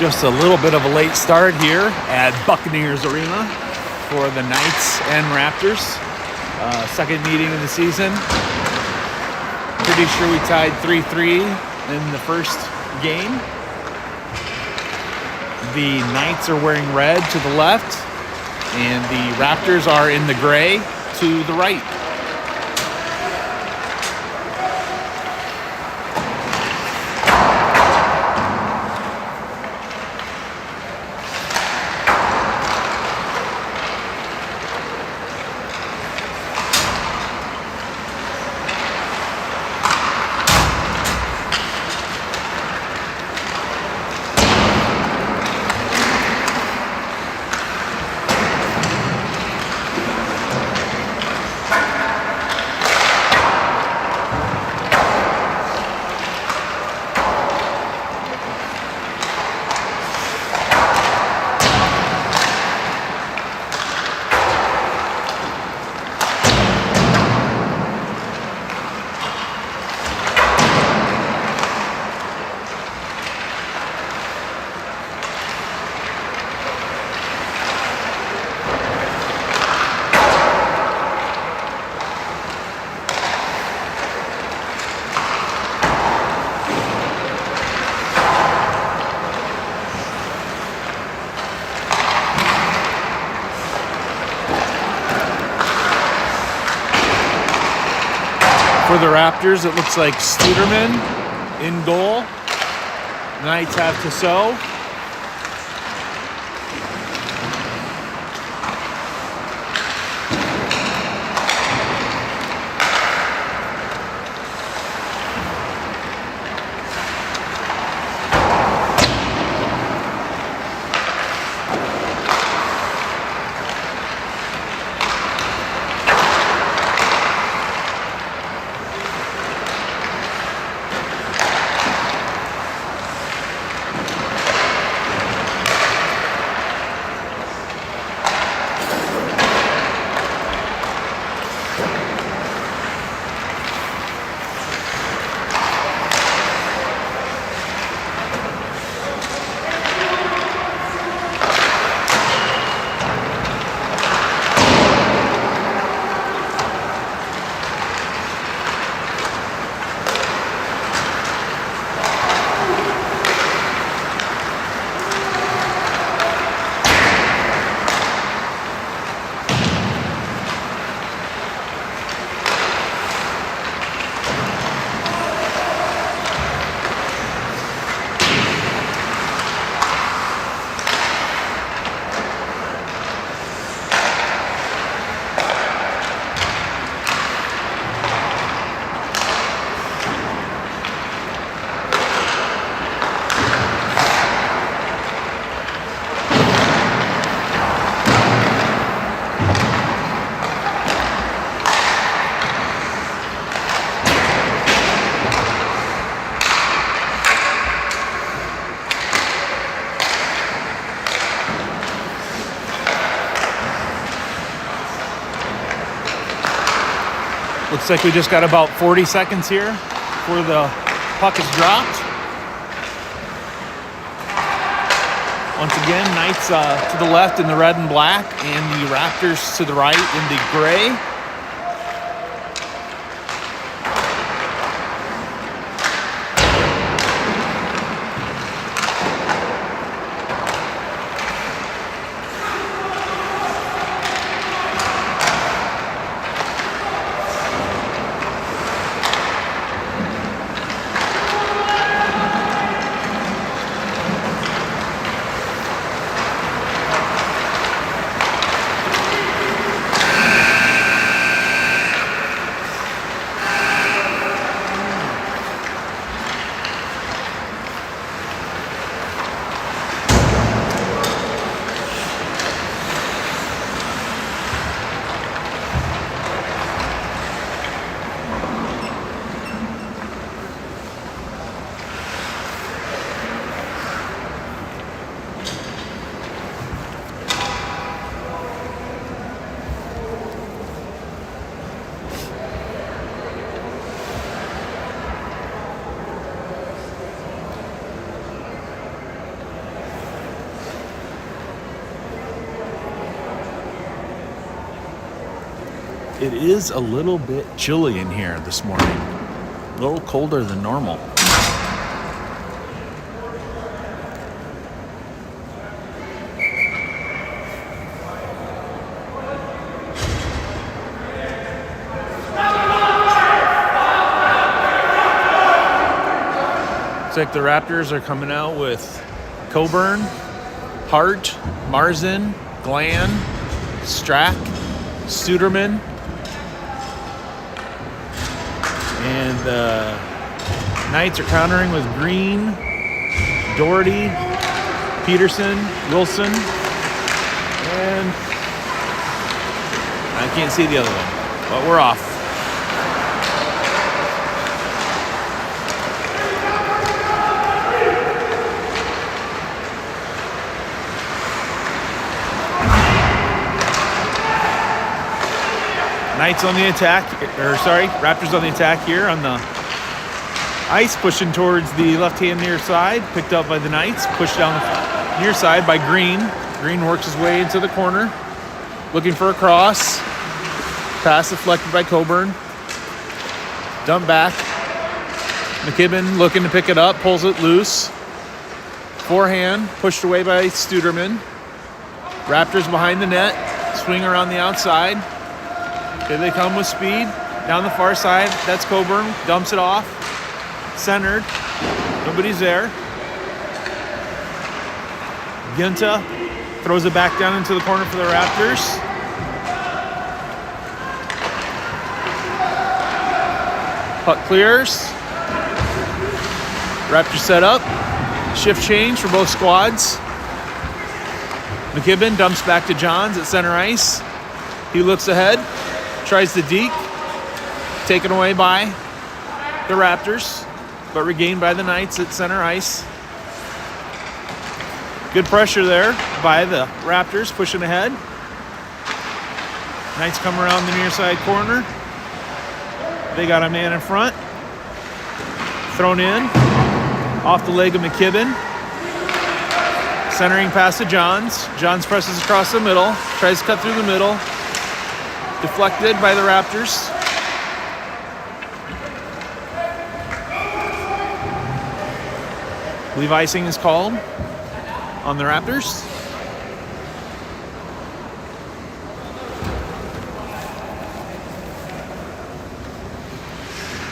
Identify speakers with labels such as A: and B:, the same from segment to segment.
A: Just a little bit of a late start here at Buccaneers Arena for the Knights and Raptors. Second meeting of the season. Pretty sure we tied 3-3 in the first game. The Knights are wearing red to the left, and the Raptors are in the gray to the right. For the Raptors, it looks like Studerman in goal. Knights have Tissot. Looks like we just got about 40 seconds here before the puck is dropped. Once again, Knights to the left in the red and black, and the Raptors to the right in the gray. It is a little bit chilly in here this morning. A little colder than normal. Looks like the Raptors are coming out with Coburn, Hart, Marzin, Glan, Strack, Studerman, and the Knights are countering with Green, Doherty, Peterson, Wilson, and I can't see the other one, but we're off. Knights on the attack, Raptors on the attack here on the ice, pushing towards the left-hand near side, picked up by the Knights, pushed down the near side by Green. Green works his way into the corner, looking for a cross. Pass deflected by Coburn. Dump back. McKibben looking to pick it up, pulls it loose. Forehand, pushed away by Studerman. Raptors behind the net, swing around the outside. Here they come with speed. Down the far side, that's Coburn. Dumps it off. Centered. Nobody's there. Ginta throws it back down into the corner for the Raptors. Puck clears. Raptors set up. Shift change for both squads. McKibben dumps back to Johns at center ice. He looks ahead. Tries to deke, taken away by the Raptors, but regained by the Knights at center ice. Good pressure there by the Raptors, pushing ahead. Knights come around the near side corner. They got a man in front. Thrown in, off the leg of McKibben. Centering pass to Johns. Johns presses across the middle, tries to cut through the middle. Deflected by the Raptors. I believe icing is called on the Raptors.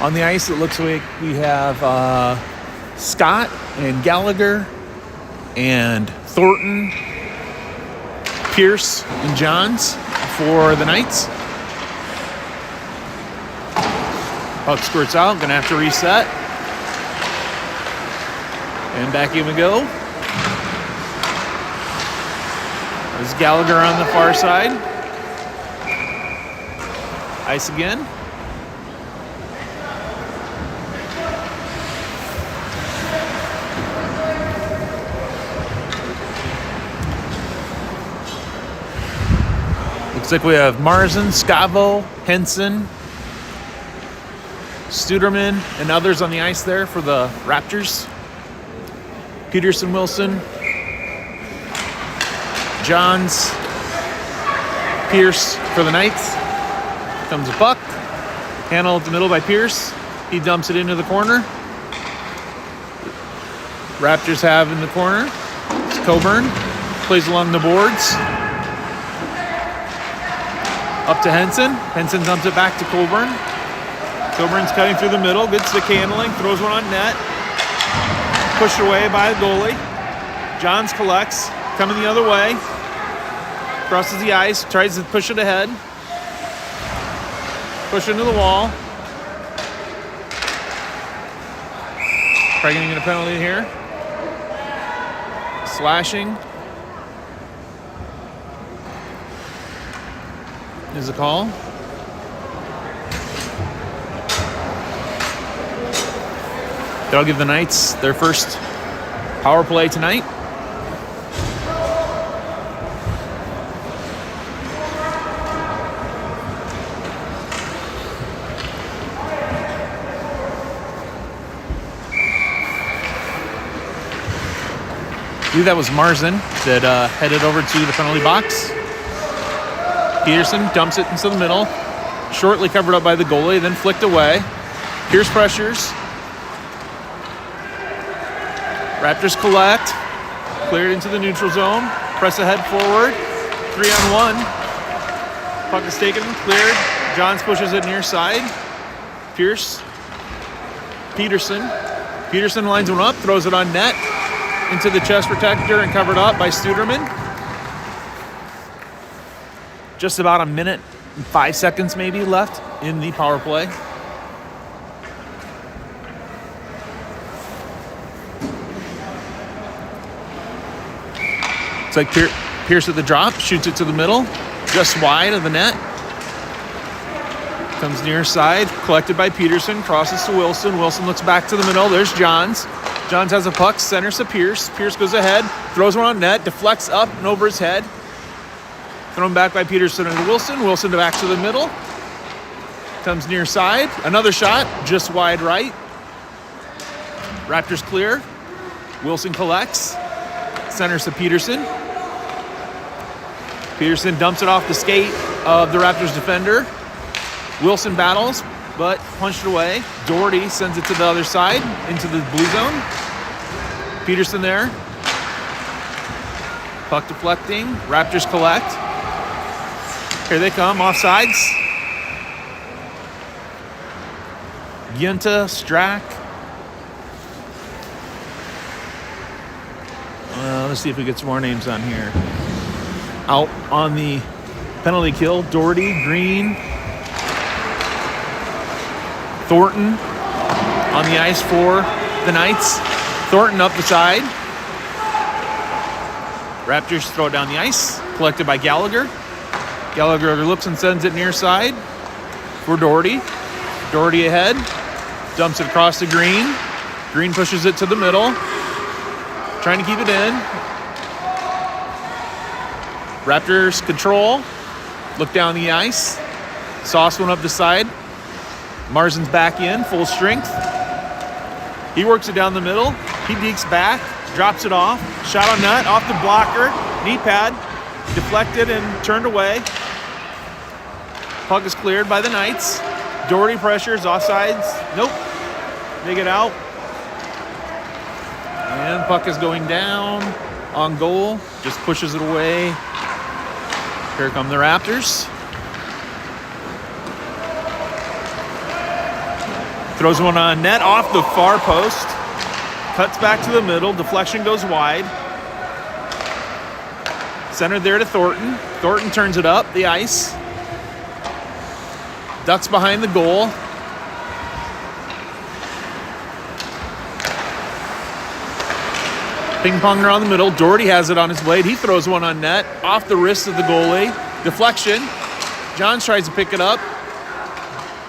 A: On the ice, it looks like we have Scott and Gallagher and Thornton, Pierce, and Johns for the Knights. Puck squirts out, gonna have to reset. And back in we go. There's Gallagher on the far side. Ice again. Looks like we have Marzin, Scavo, Henson, Studerman, and others on the ice there for the Raptors. Peterson, Wilson, Johns, Pierce for the Knights. Comes a puck. Handled at the middle by Pierce. He dumps it into the corner. Raptors have in the corner. It's Coburn. Plays along the boards. Up to Henson. Henson dumps it back to Coburn. Coburn's cutting through the middle. Good stick handling. Throws one on net. Pushed away by the goalie. Johns collects. Coming the other way. Crosses the ice. Tries to push it ahead. Push into the wall. Probably going to get a penalty here. Slashing is a call. That'll give the Knights their first power play tonight. I believe that was Marzin that headed over to the penalty box. Peterson dumps it into the middle. shortly covered up by the goalie, then flicked away. Pierce pressures. Raptors collect. Cleared into the neutral zone. Press ahead forward. 3-on-1. Puck is taken, cleared. Johns pushes it near side. Pierce. Peterson lines one up, throws it on net. Into the chest protector and covered up by Studerman. Just about a minute and 5 seconds maybe left in the power play. It's like Pierce at the drop, shoots it to the middle, just wide of the net. Comes near side, collected by Peterson, crosses to Wilson. Wilson looks back to the middle, there's Johns. Johns has a puck, centers to Pierce. Pierce goes ahead, throws one on net, deflects up and over his head. Thrown back by Peterson and Wilson. Wilson back to the middle. Comes near side, another shot, just wide right. Raptors clear. Wilson collects, centers to Peterson. Peterson dumps it off the skate of the Raptors defender. Wilson battles, but punched away. Doherty sends it to the other side, into the blue zone. Peterson there. Puck deflecting. Raptors collect. Here they come, offsides. Giunta, Strack. Let's see if we get some more names on here. Out on the penalty kill, Doherty, Green, Thornton on the ice for the Knights. Thornton up the side. Raptors throw it down the ice, collected by Gallagher. Gallagher looks and sends it near side for Doherty. Doherty ahead, dumps it across to Green. Green pushes it to the middle, trying to keep it in. Raptors control, look down the ice. Sauce one up the side. Marzin's back in, full strength. He works it down the middle. He dekes back, drops it off. Shot on net, off the blocker. Knee pad, deflected and turned away. Puck is cleared by the Knights. Doherty pressures, offsides. Nope. They get out. And puck is going down on goal. Just pushes it away. Here come the Raptors. Throws one on net off the far post. Cuts back to the middle. Deflection goes wide. Centered there to Thornton. Thornton turns it up the ice. Ducks behind the goal. Ping pong around the middle. Doherty has it on his blade. He throws one on net. Off the wrist of the goalie. Deflection. Johns tries to pick it up.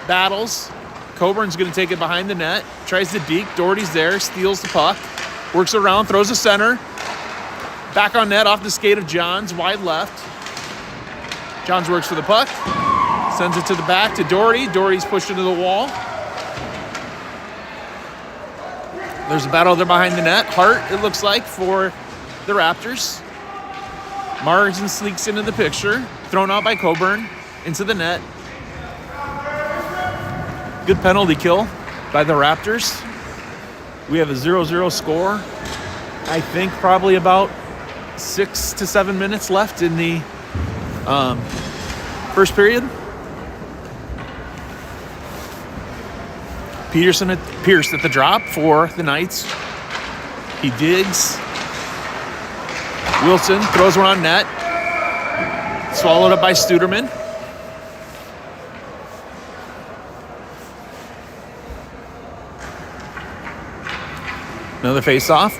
A: Battles. Coburn's going to take it behind the net. Tries to deke. Doherty's there. Steals the puck. Works around. Throws a center. Back on net off the skate of Johns. Wide left. Johns works for the puck. Sends it to the back to Doherty. Doherty's pushed into the wall. There's a battle there behind the net. Hart, it looks like, for the Raptors. Margin sneaks into the picture. Thrown out by Coburn into the net. Good penalty kill by the Raptors. We have a 0-0 score. I think probably about 6 to 7 minutes left in the first period. Pierce at the drop for the Knights. He digs. Wilson throws one on net. Swallowed up by Studerman. Another face-off.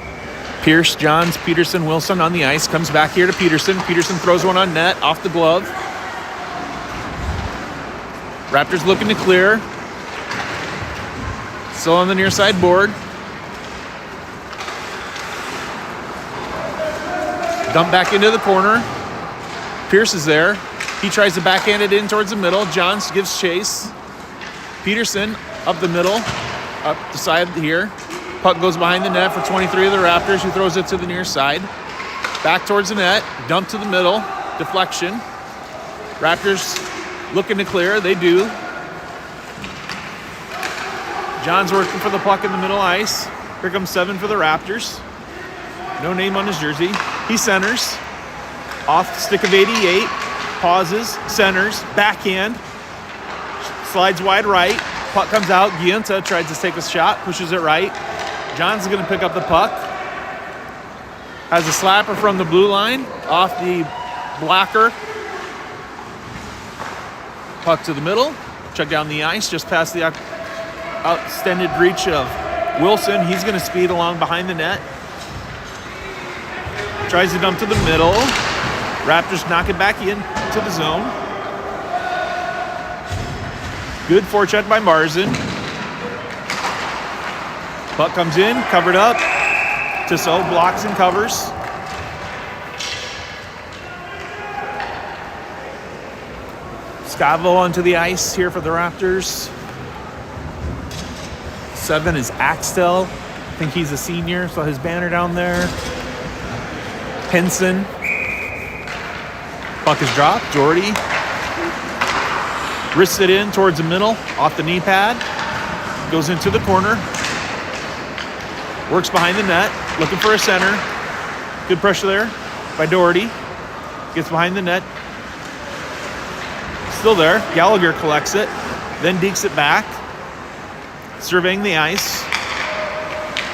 A: Pierce, Johns, Peterson, Wilson on the ice. Comes back here to Peterson. Peterson throws one on net off the glove. Raptors looking to clear. Still on the near side board. Dump back into the corner. Pierce is there. He tries to backhand it in towards the middle. Johns gives chase. Peterson up the middle, up the side here. Puck goes behind the net for 23 of the Raptors, who throws it to the near side. Back towards the net. Dump to the middle. Deflection. Raptors Looking to clear. They do. John's working for the puck in the middle ice. Here comes 7 for the Raptors. No name on his jersey. He centers. Off the stick of 88. Pauses. Centers. Backhand. Slides wide right. Puck comes out. Giunta tries to take a shot. Pushes it right. John's going to pick up the puck. Has a slapper from the blue line. Off the blocker. Puck to the middle. Check down the ice. Just past the extended reach of Wilson. He's going to speed along behind the net. Tries to dump to the middle. Raptors knock it back into the zone. Good forecheck by Marzin. Puck comes in, covered up. Tissot blocks and covers. Scavo onto the ice here for the Raptors. 7 is Axtell. I think he's a senior, so his banner down there. Henson. Puck is dropped. Doherty. Wrists it in towards the middle, off the knee pad. Goes into the corner. Works behind the net, looking for a center. Good pressure there by Doherty. Gets behind the net. Still there. Gallagher collects it, then dekes it back. Surveying the ice.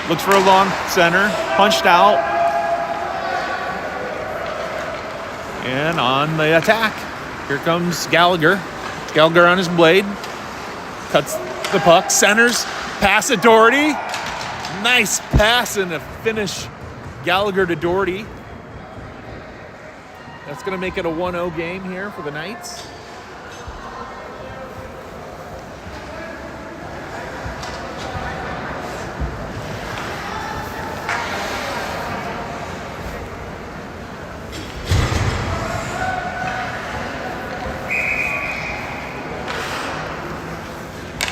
A: Looks for a long center. Punched out. And on the attack, here comes Gallagher. Gallagher on his blade. Cuts the puck. Centers. Pass to Doherty. Nice pass and a finish. Gallagher to Doherty. That's going to make it a 1-0 game here for the Knights.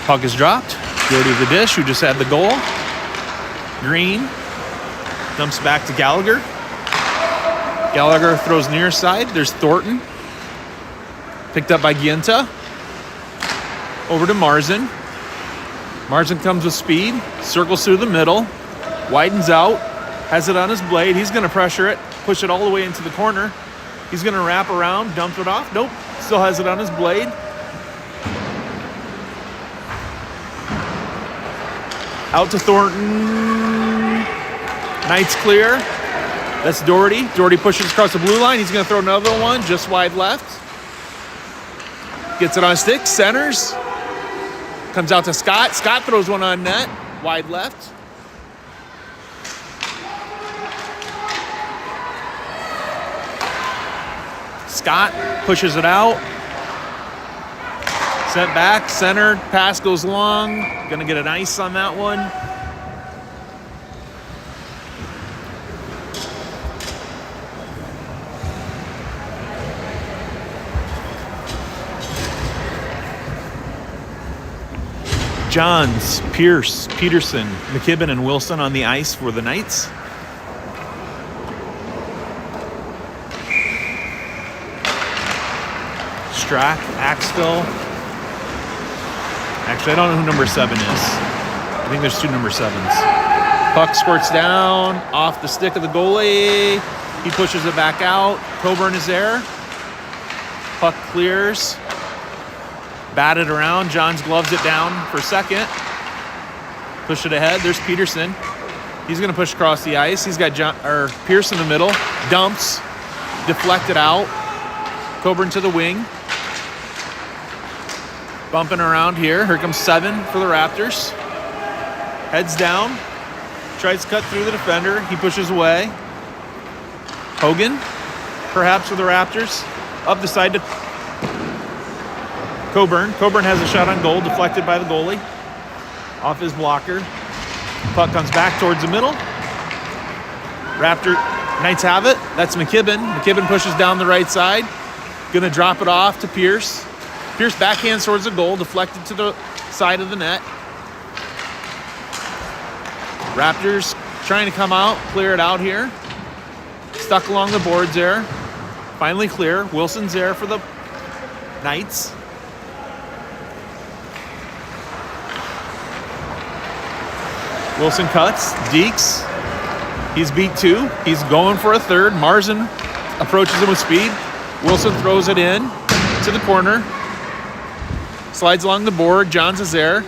A: Puck is dropped. Doherty to the dish, who just had the goal. Green dumps back to Gallagher. Gallagher throws near side. There's Thornton. Picked up by Giunta. Over to Marzin. Marzin comes with speed. Circles through the middle. Widens out. Has it on his blade. He's going to pressure it. Push it all the way into the corner. He's going to wrap around. Dump it off. Nope. Still has it on his blade. Out to Thornton. Knights clear. That's Doherty. Doherty pushes across the blue line. He's going to throw another one just wide left. Gets it on stick. Centers. Comes out to Scott. Scott throws one on net. Wide left. Scott pushes it out. Sent back, centered, pass goes long. Gonna get an ice on that one. Johns, Pierce, Peterson, McKibben, and Wilson on the ice for the Knights. Strack, Axtell. Actually, I don't know who number 7 is. I think there's 2 number 7s. Puck squirts down off the stick of the goalie. He pushes it back out. Coburn is there. Puck clears. Batted around. Johns gloves it down for second. Push it ahead. There's Peterson. He's going to push across the ice. He's got Pierce in the middle. Dumps. Deflected out. Coburn to the wing. Bumping around here. Here comes 7 for the Raptors. Heads down. Tries to cut through the defender. He pushes away. Hogan, perhaps for the Raptors. Up the side to Coburn. Coburn has a shot on goal. Deflected by the goalie. Off his blocker. Puck comes back towards the middle. Knights have it. That's McKibben. McKibben pushes down the right side. Gonna drop it off to Pierce. Pierce backhands towards the goal, deflected to the side of the net. Raptors trying to come out, clear it out here. Stuck along the boards there. Finally clear. Wilson's there for the Knights. Wilson cuts. Deeks. He's beat 2. He's going for a third. Marzen approaches him with speed. Wilson throws it in to the corner. Slides along the board. Johns is there.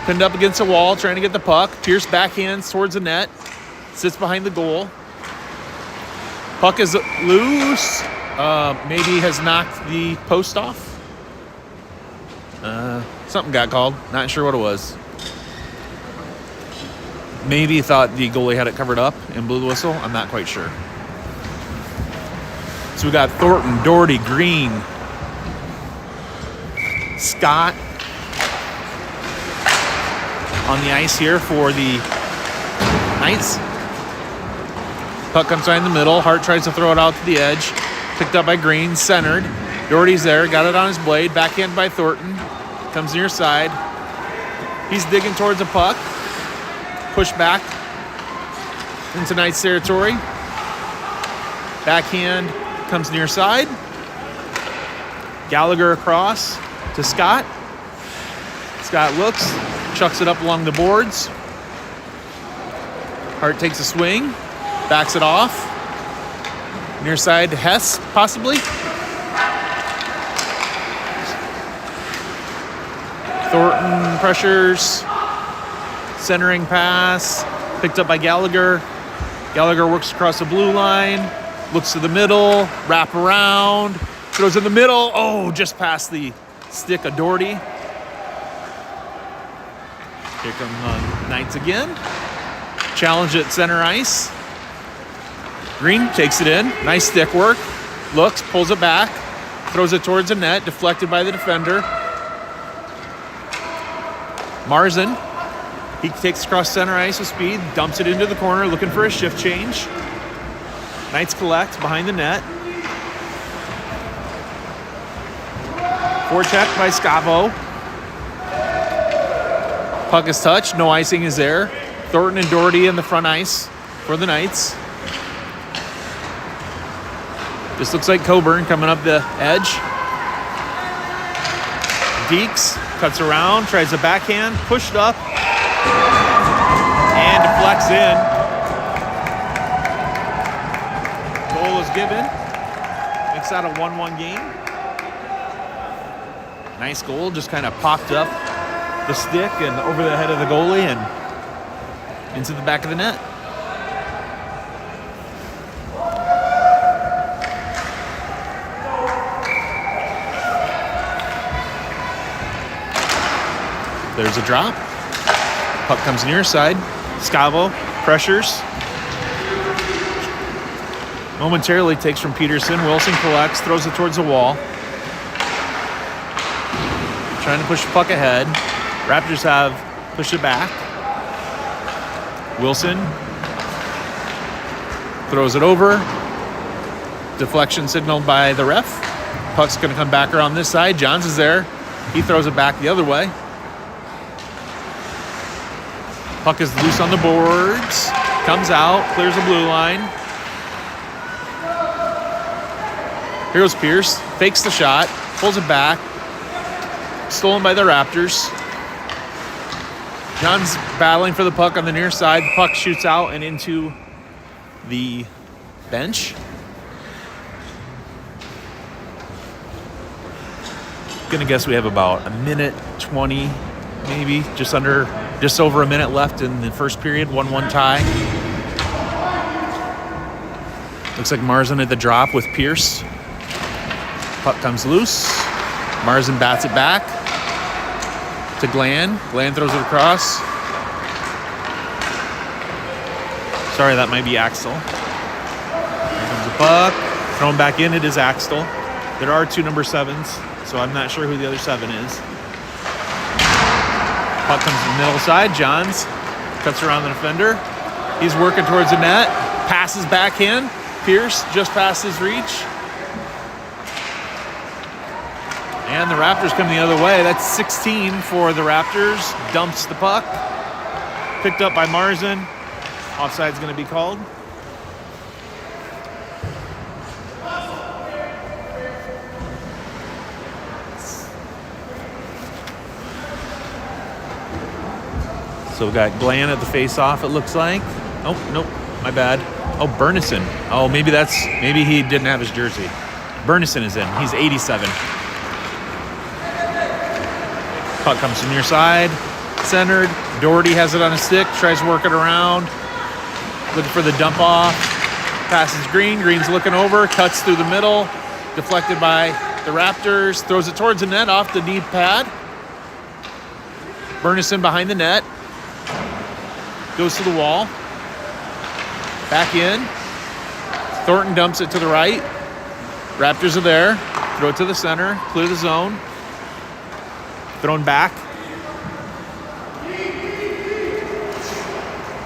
A: Pinned up against the wall, trying to get the puck. Pierce backhands towards the net. Sits behind the goal. Puck is loose. Maybe has knocked the post off. Something got called. Not sure what it was. Maybe he thought the goalie had it covered up and blew the whistle. I'm not quite sure. So we got Thornton, Doherty, Green, Scott on the ice here for the Knights. Puck comes right in the middle. Hart tries to throw it out to the edge. Picked up by Green, centered. Doherty's there, got it on his blade. Backhand by Thornton. Comes near side. He's digging towards the puck. Push back into Knights territory. Backhand comes near side. Gallagher across to Scott. Scott looks, chucks it up along the boards. Hart takes a swing, backs it off. Near side to Hess, possibly. Thornton pressures. Centering pass. Picked up by Gallagher. Gallagher works across the blue line. Looks to the middle. Wrap around. Throws in the middle. Oh, just past the stick of Doherty. Here come the Knights again. Challenge at center ice. Green takes it in. Nice stick work. Looks, pulls it back. Throws it towards the net. Deflected by the defender. Marzen. He takes across center ice with speed. Dumps it into the corner. Looking for a shift change. Knights collect behind the net. Forecheck by Scavo. Puck is touched. No icing is there. Thornton and Doherty in the front ice for the Knights. This looks like Coburn coming up the edge. Deeks cuts around, tries a backhand, pushed up, and deflects in. Goal is given. Makes that a 1-1 game. Nice goal, just kind of popped up the stick and over the head of the goalie and into the back of the net. There's a drop. Puck comes near side. Scavo pressures. Momentarily takes from Peterson. Wilson collects, throws it towards the wall. Trying to push the puck ahead. Raptors have pushed it back. Wilson throws it over. Deflection signaled by the ref. Puck's going to come back around this side. Johns is there. He throws it back the other way. Puck is loose on the boards. Comes out, clears the blue line. Here goes Pierce. Fakes the shot. Pulls it back. Stolen by the Raptors. John's battling for the puck on the near side. The puck shoots out and into the bench. Gonna guess we have about a minute 20, maybe just over a minute left in the first period. 1-1 tie. Looks like Marzen at the drop with Pierce. Puck comes loose. Marzen bats it back to Glenn. Glenn throws it across. Sorry, that might be Axel. Here comes the puck. Thrown back in, it is Axel. There are 2 number 7s, so I'm not sure who the other 7 is. Puck comes to the middle side. Johns cuts around the defender. He's working towards the net. Passes backhand. Pierce just past his reach. And the Raptors come the other way. That's 16 for the Raptors. Dumps the puck. Picked up by Marzen. Offside's going to be called. So we got Glenn at the face-off, it looks like. Oh, nope, my bad. Oh, Burnison. Oh, maybe he didn't have his jersey. Burnison is in. He's 87. Puck comes from near side, centered. Doherty has it on a stick, tries to work it around. Looking for the dump off. Passes Green. Green's looking over, cuts through the middle. Deflected by the Raptors. Throws it towards the net off the knee pad. Burnison behind the net. Goes to the wall. Back in. Thornton dumps it to the right. Raptors are there. Throw it to the center. Clear the zone. Thrown back.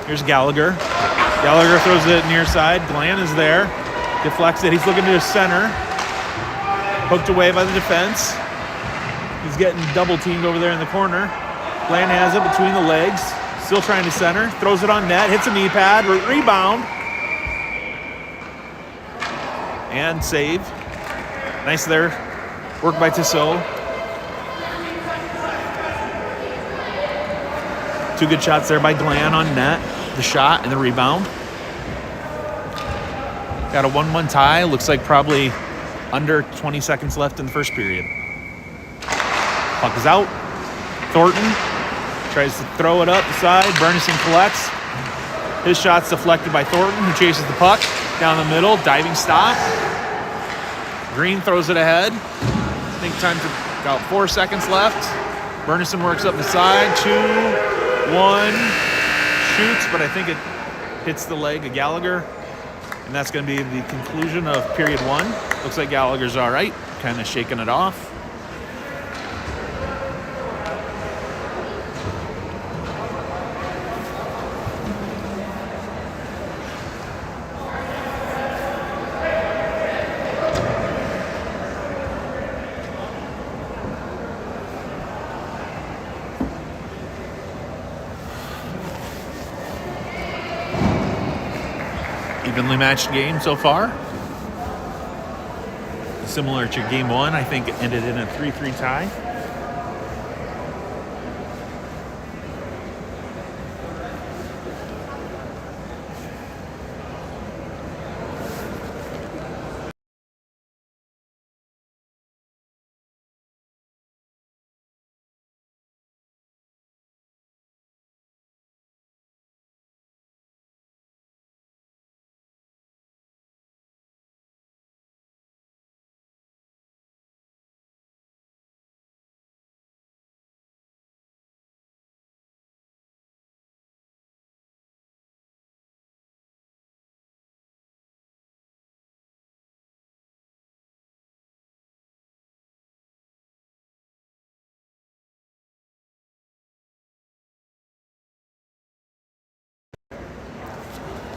A: Here's Gallagher. Gallagher throws it near side. Glenn is there. Deflects it. He's looking to his center. Hooked away by the defense. He's getting double teamed over there in the corner. Glenn has it between the legs. Still trying to center. Throws it on net. Hits a knee pad. Rebound. And save. Nice there. Work by Tissot. Two good shots there by Glenn on net. The shot and the rebound. Got a 1-1 tie. Looks like probably under 20 seconds left in the first period. Puck is out. Thornton tries to throw it up the side. Burnison collects. His shot's deflected by Thornton, who chases the puck down the middle. Diving stop. Green throws it ahead. I think time to about 4 seconds left. Burnison works up the side. 2-1. Shoots, but I think it hits the leg of Gallagher. And that's going to be the conclusion of period 1. Looks like Gallagher's all right. Kind of shaking it off. Evenly matched game so far. Similar to game 1, I think it ended in a 3-3 tie.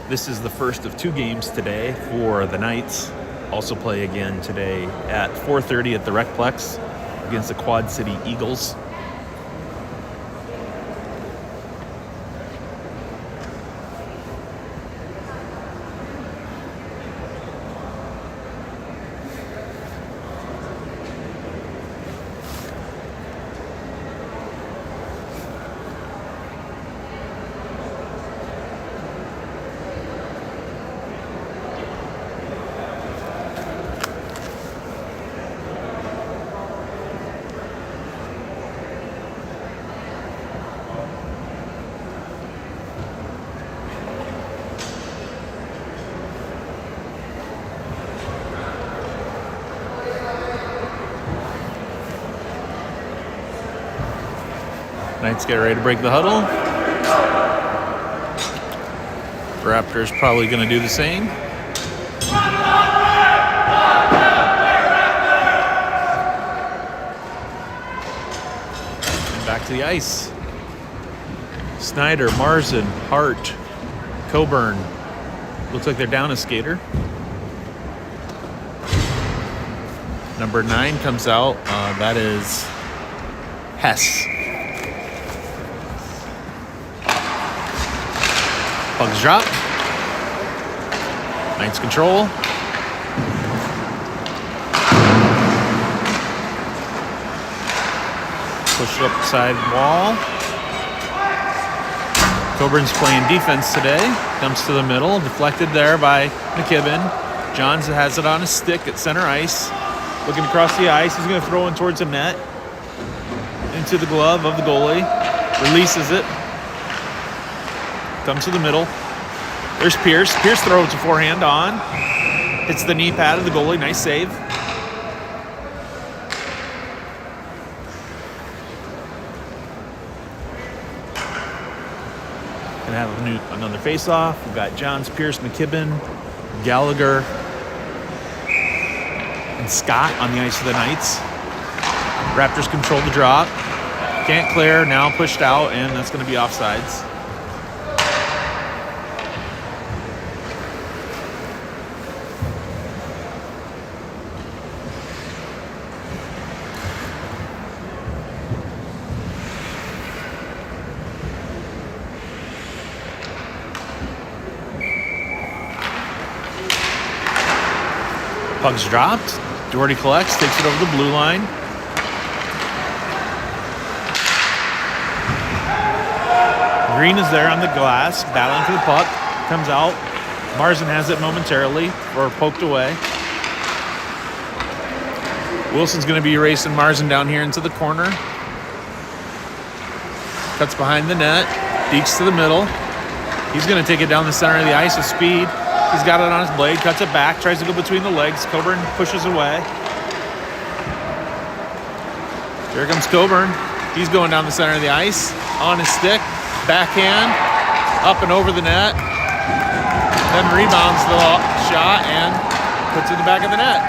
A: This is the first of 2 games today for the Knights. Also play again today at 4:30 at the Recplex against the Quad City Eagles. Knights get ready to break the huddle. Raptors probably going to do the same. And back to the ice. Snyder, Marzen, Hart, Coburn. Looks like they're down a skater. Number 9 comes out. That is Hess. Puck's drop. Knights control. Push it up the side wall. Coburn's playing defense today. Dumps to the middle, deflected there by McKibben. Johns has it on his stick at center ice. Looking across the ice, he's going to throw in towards the net. Into the glove of the goalie. Releases it. Comes to the middle. There's Pierce. Pierce throws a forehand on. Hits the knee pad of the goalie. Nice save. Gonna have another face-off. We've got Johns, Pierce, McKibben, Gallagher, and Scott on the ice for the Knights. Raptors control the drop. Can't clear. Now pushed out, and that's going to be offsides. Puck's dropped. Doherty collects, takes it over the blue line. Green is there on the glass, battling for the puck. Comes out. Marzin has it momentarily, or poked away. Wilson's going to be erasing Marzin down here into the corner. Cuts behind the net. Dekes to the middle. He's going to take it down the center of the ice with speed. He's got it on his blade, cuts it back, tries to go between the legs. Coburn pushes away. Here comes Coburn. He's going down the center of the ice, on his stick, backhand, up and over the net. Then rebounds the shot and puts it in the back of the net.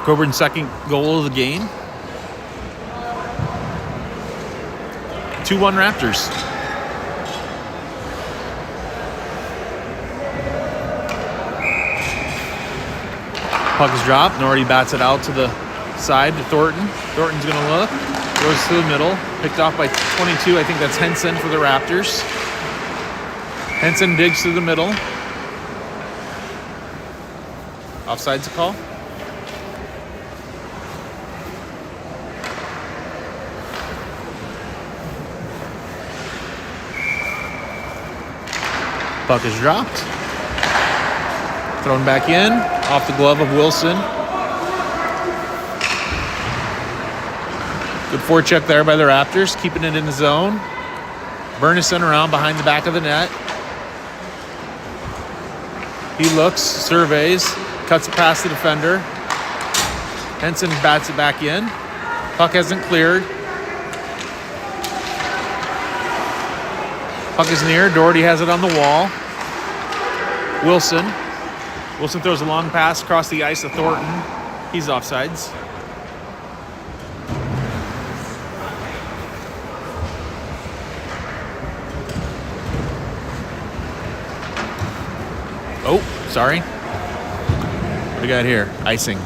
A: Coburn's second goal of the game. 2-1 Raptors. Puck is dropped. Norrie bats it out to the side to Thornton. Thornton's going to look. Goes to the middle. Picked off by 22. I think that's Henson for the Raptors. Henson digs to the middle. Offside's a call. Puck is dropped. Thrown back in. Off the glove of Wilson. Good forecheck there by the Raptors. Keeping it in the zone. Burnison around behind the back of the net. He looks, surveys, cuts it past the defender. Henson bats it back in. Puck hasn't cleared. Puck is near. Doherty has it on the wall. Wilson throws a long pass across the ice to Thornton. He's offsides. Oh, sorry. What do we got here? Icing.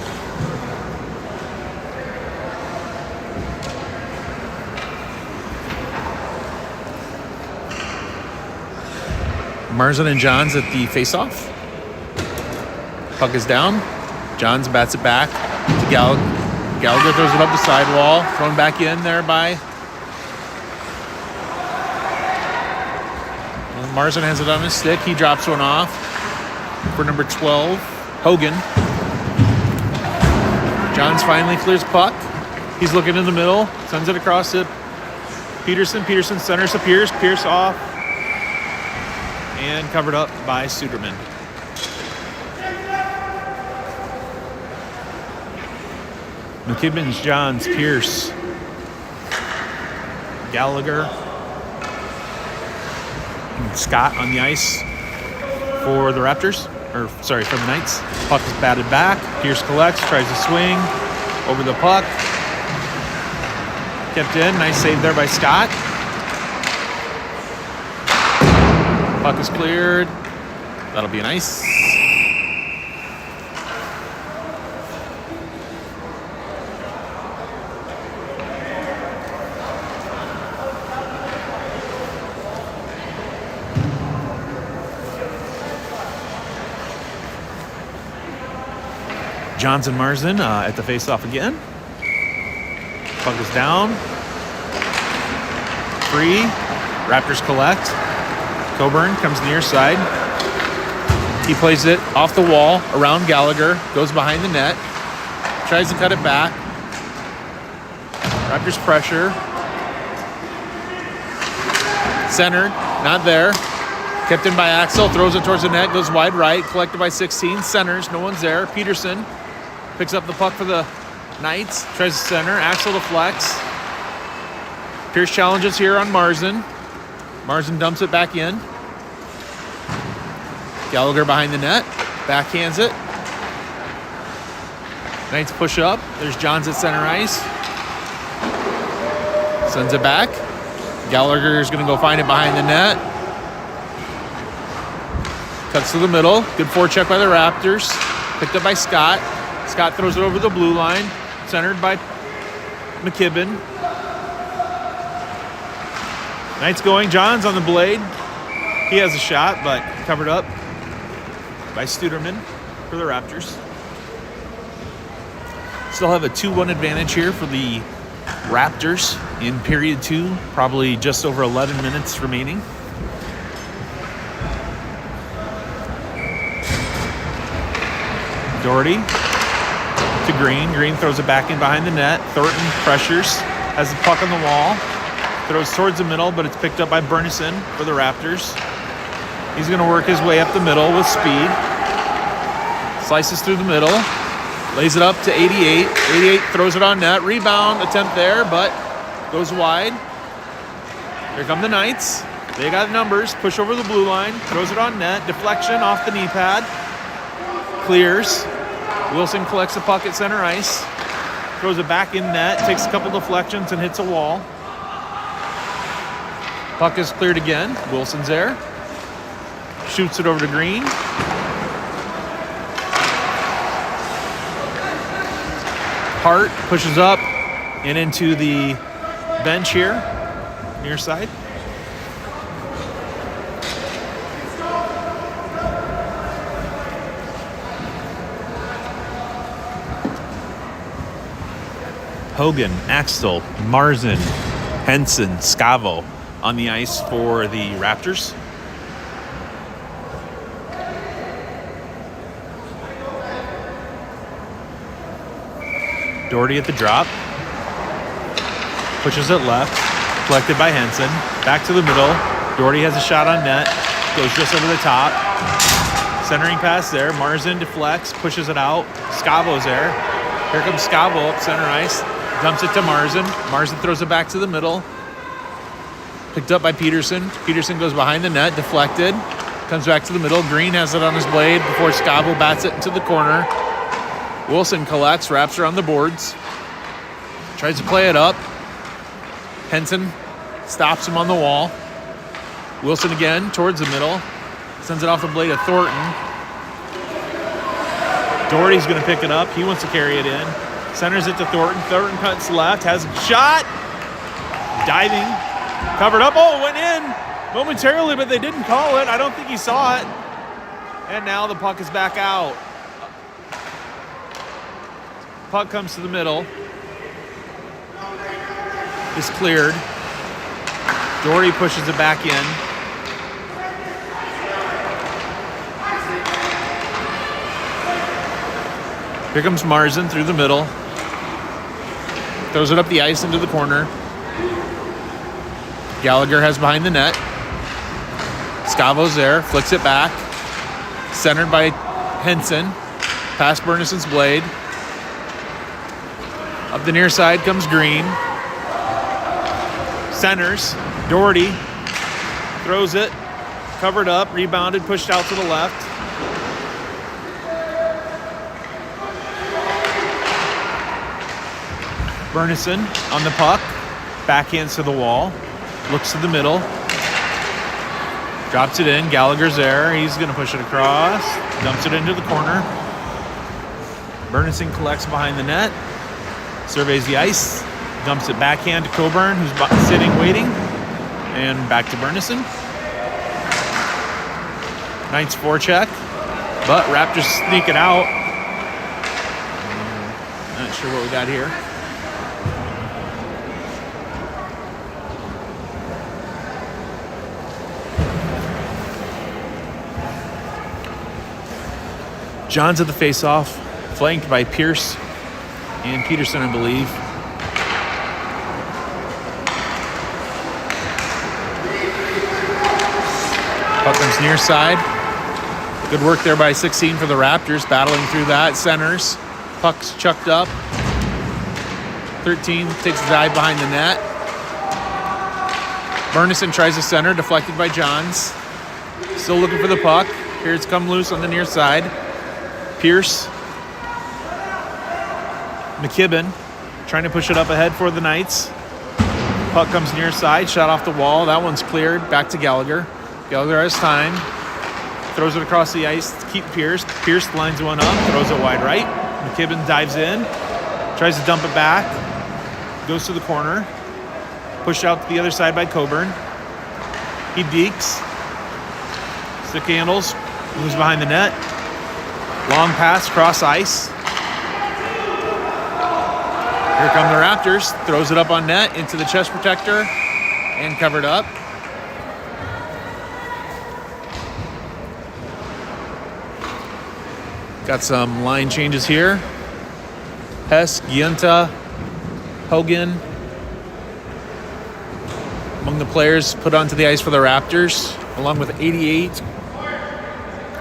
A: Marzin and Johns at the face-off. Puck is down. Johns bats it back to Gallagher. Gallagher throws it up the sidewall. Thrown back in there by... Marzin has it on his stick. He drops one off for number 12, Hogan. Johns finally clears puck. He's looking in the middle. Sends it across to Peterson. Peterson centers to Pierce. Pierce off. And covered up by Suderman. McKibben's, Johns, Pierce, Gallagher, and Scott on the ice for the Raptors. For the Knights. Puck is batted back. Pierce collects, tries to swing over the puck. Kept in. Nice save there by Scott. Puck is cleared. That'll be an ice. Johns and Marsden at the face-off again. Puck is down. Free. Raptors collect. Coburn comes near side. He plays it off the wall, around Gallagher, goes behind the net, tries to cut it back. Raptors pressure. Centered, not there. Kept in by Axel, throws it towards the net, goes wide right, collected by 16, centers, no one's there. Peterson picks up the puck for the Knights, tries to center, Axel deflects. Pierce challenges here on Marsden. Marsden dumps it back in. Gallagher behind the net, backhands it. Knights push up, there's Johns at center ice. Sends it back. Gallagher is going to go find it behind the net. Cuts to the middle. Good forecheck by the Raptors. Picked up by Scott. Scott throws it over the blue line. Centered by McKibben. Knights going. Johns on the blade. He has a shot, but covered up by Studerman for the Raptors. Still have a 2-1 advantage here for the Raptors in period 2. Probably just over 11 minutes remaining. Doherty to Green. Green throws it back in behind the net. Thornton pressures, has the puck on the wall. Throws towards the middle, but it's picked up by Burnison for the Raptors. He's going to work his way up the middle with speed. Slices through the middle. Lays it up to 88. 88 throws it on net. Rebound attempt there, but goes wide. Here come the Knights. They got numbers. Push over the blue line. Throws it on net. Deflection off the knee pad. Clears. Wilson collects the puck at center ice. Throws it back in net. Takes a couple deflections and hits a wall. Puck is cleared again. Wilson's there. Shoots it over to Green. Hart pushes up and into the bench here, near side. Hogan, Axtell, Marsden, Henson, Scavo on the ice for the Raptors. Doherty at the drop. Pushes it left. Collected by Henson. Back to the middle. Doherty has a shot on net. Goes just over the top. Centering pass there. Marsden deflects. Pushes it out. Scavo's there. Here comes Scavo up center ice. Dumps it to Marsden. Marsden throws it back to the middle. Picked up by Peterson. Peterson goes behind the net. Deflected. Comes back to the middle. Green has it on his blade before Scavo bats it into the corner. Wilson collects, wraps her on the boards. Tries to play it up. Henson stops him on the wall. Wilson again towards the middle. Sends it off the blade of Thornton. Doherty's going to pick it up. He wants to carry it in. Centers it to Thornton. Thornton cuts left. Has a shot. Diving. Covered up. Oh, went in momentarily, but they didn't call it. I don't think he saw it. And now the puck is back out. Puck comes to the middle. Is cleared. Doherty pushes it back in. Here comes Marsden through the middle. Throws it up the ice into the corner. Gallagher has behind the net. Scavo's there. Flicks it back. Centered by Henson. Past Burnison's blade. Up the near side comes Green. Centers. Doherty throws it. Covered up. Rebounded. Pushed out to the left. Burnison on the puck. Backhands to the wall. Looks to the middle. Drops it in. Gallagher's there. He's going to push it across. Dumps it into the corner. Burnison collects behind the net. Surveys the ice, dumps it backhand to Coburn, who's sitting, waiting, and back to Burnison. Knights forecheck, but Raptors sneak it out. sure what we got here. Johns at the face-off, flanked by Pierce and Peterson, I believe. Puck comes near side. Good work there by 16 for the Raptors, battling through that. Centers. Puck's chucked up. 13 takes a dive behind the net. Bernison tries to center, deflected by Johns. Still looking for the puck. Here it's come loose on the near side. Pierce. McKibben trying to push it up ahead for the Knights. Puck comes near side, shot off the wall. That one's cleared. Back to Gallagher. Gallagher has time. Throws it across the ice to keep Pierce. Pierce lines one up, throws it wide right. McKibben dives in, tries to dump it back. Goes to the corner. Pushed out to the other side by Coburn. He dekes. Stick handles. Moves behind the net. Long pass, cross ice. Here come the Raptors. Throws it up on net into the chest protector and covered up. Got some line changes here. Hess, Giunta, Hogan. Among the players put onto the ice for the Raptors, along with 88,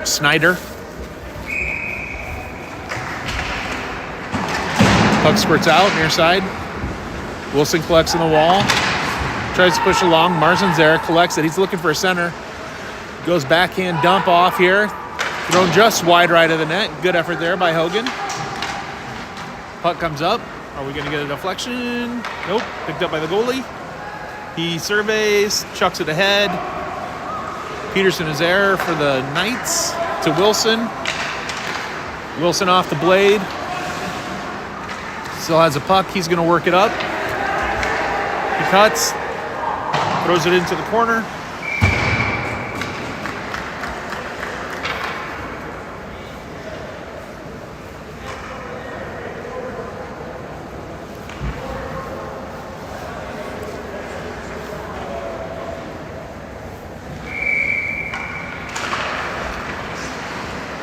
A: Snyder. Puck squirts out, near side. Wilson collects on the wall. Tries to push along. Marsden's there, collects it. He's looking for a center. Goes backhand dump off here. Thrown just wide right of the net. Good effort there by Hogan. Puck comes up. Are we going to get a deflection? Nope. Picked up by the goalie. He surveys, chucks it ahead. Peterson is there for the Knights to Wilson. Wilson off the blade. Still has a puck. He's going to work it up. He cuts. Throws it into the corner.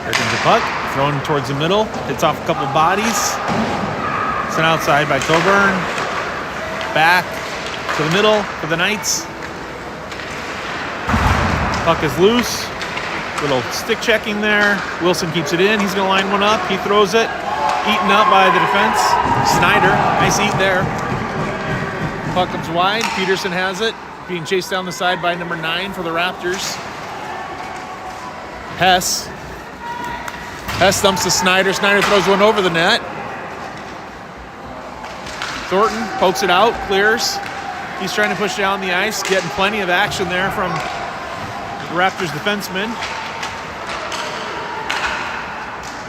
A: Here comes the puck. Thrown towards the middle. Hits off a couple bodies. Sent outside by Coburn. Back to the middle for the Knights. Puck is loose. Little stick checking there. Wilson keeps it in. He's going to line one up. He throws it. Eaten up by the defense. Snyder. Nice eat there. Puck comes wide. Peterson has it. Being chased down the side by number 9 for the Raptors. Hess. Hess dumps to Snyder. Snyder throws one over the net. Thornton pokes it out, clears. He's trying to push down the ice, getting plenty of action there from the Raptors defenseman.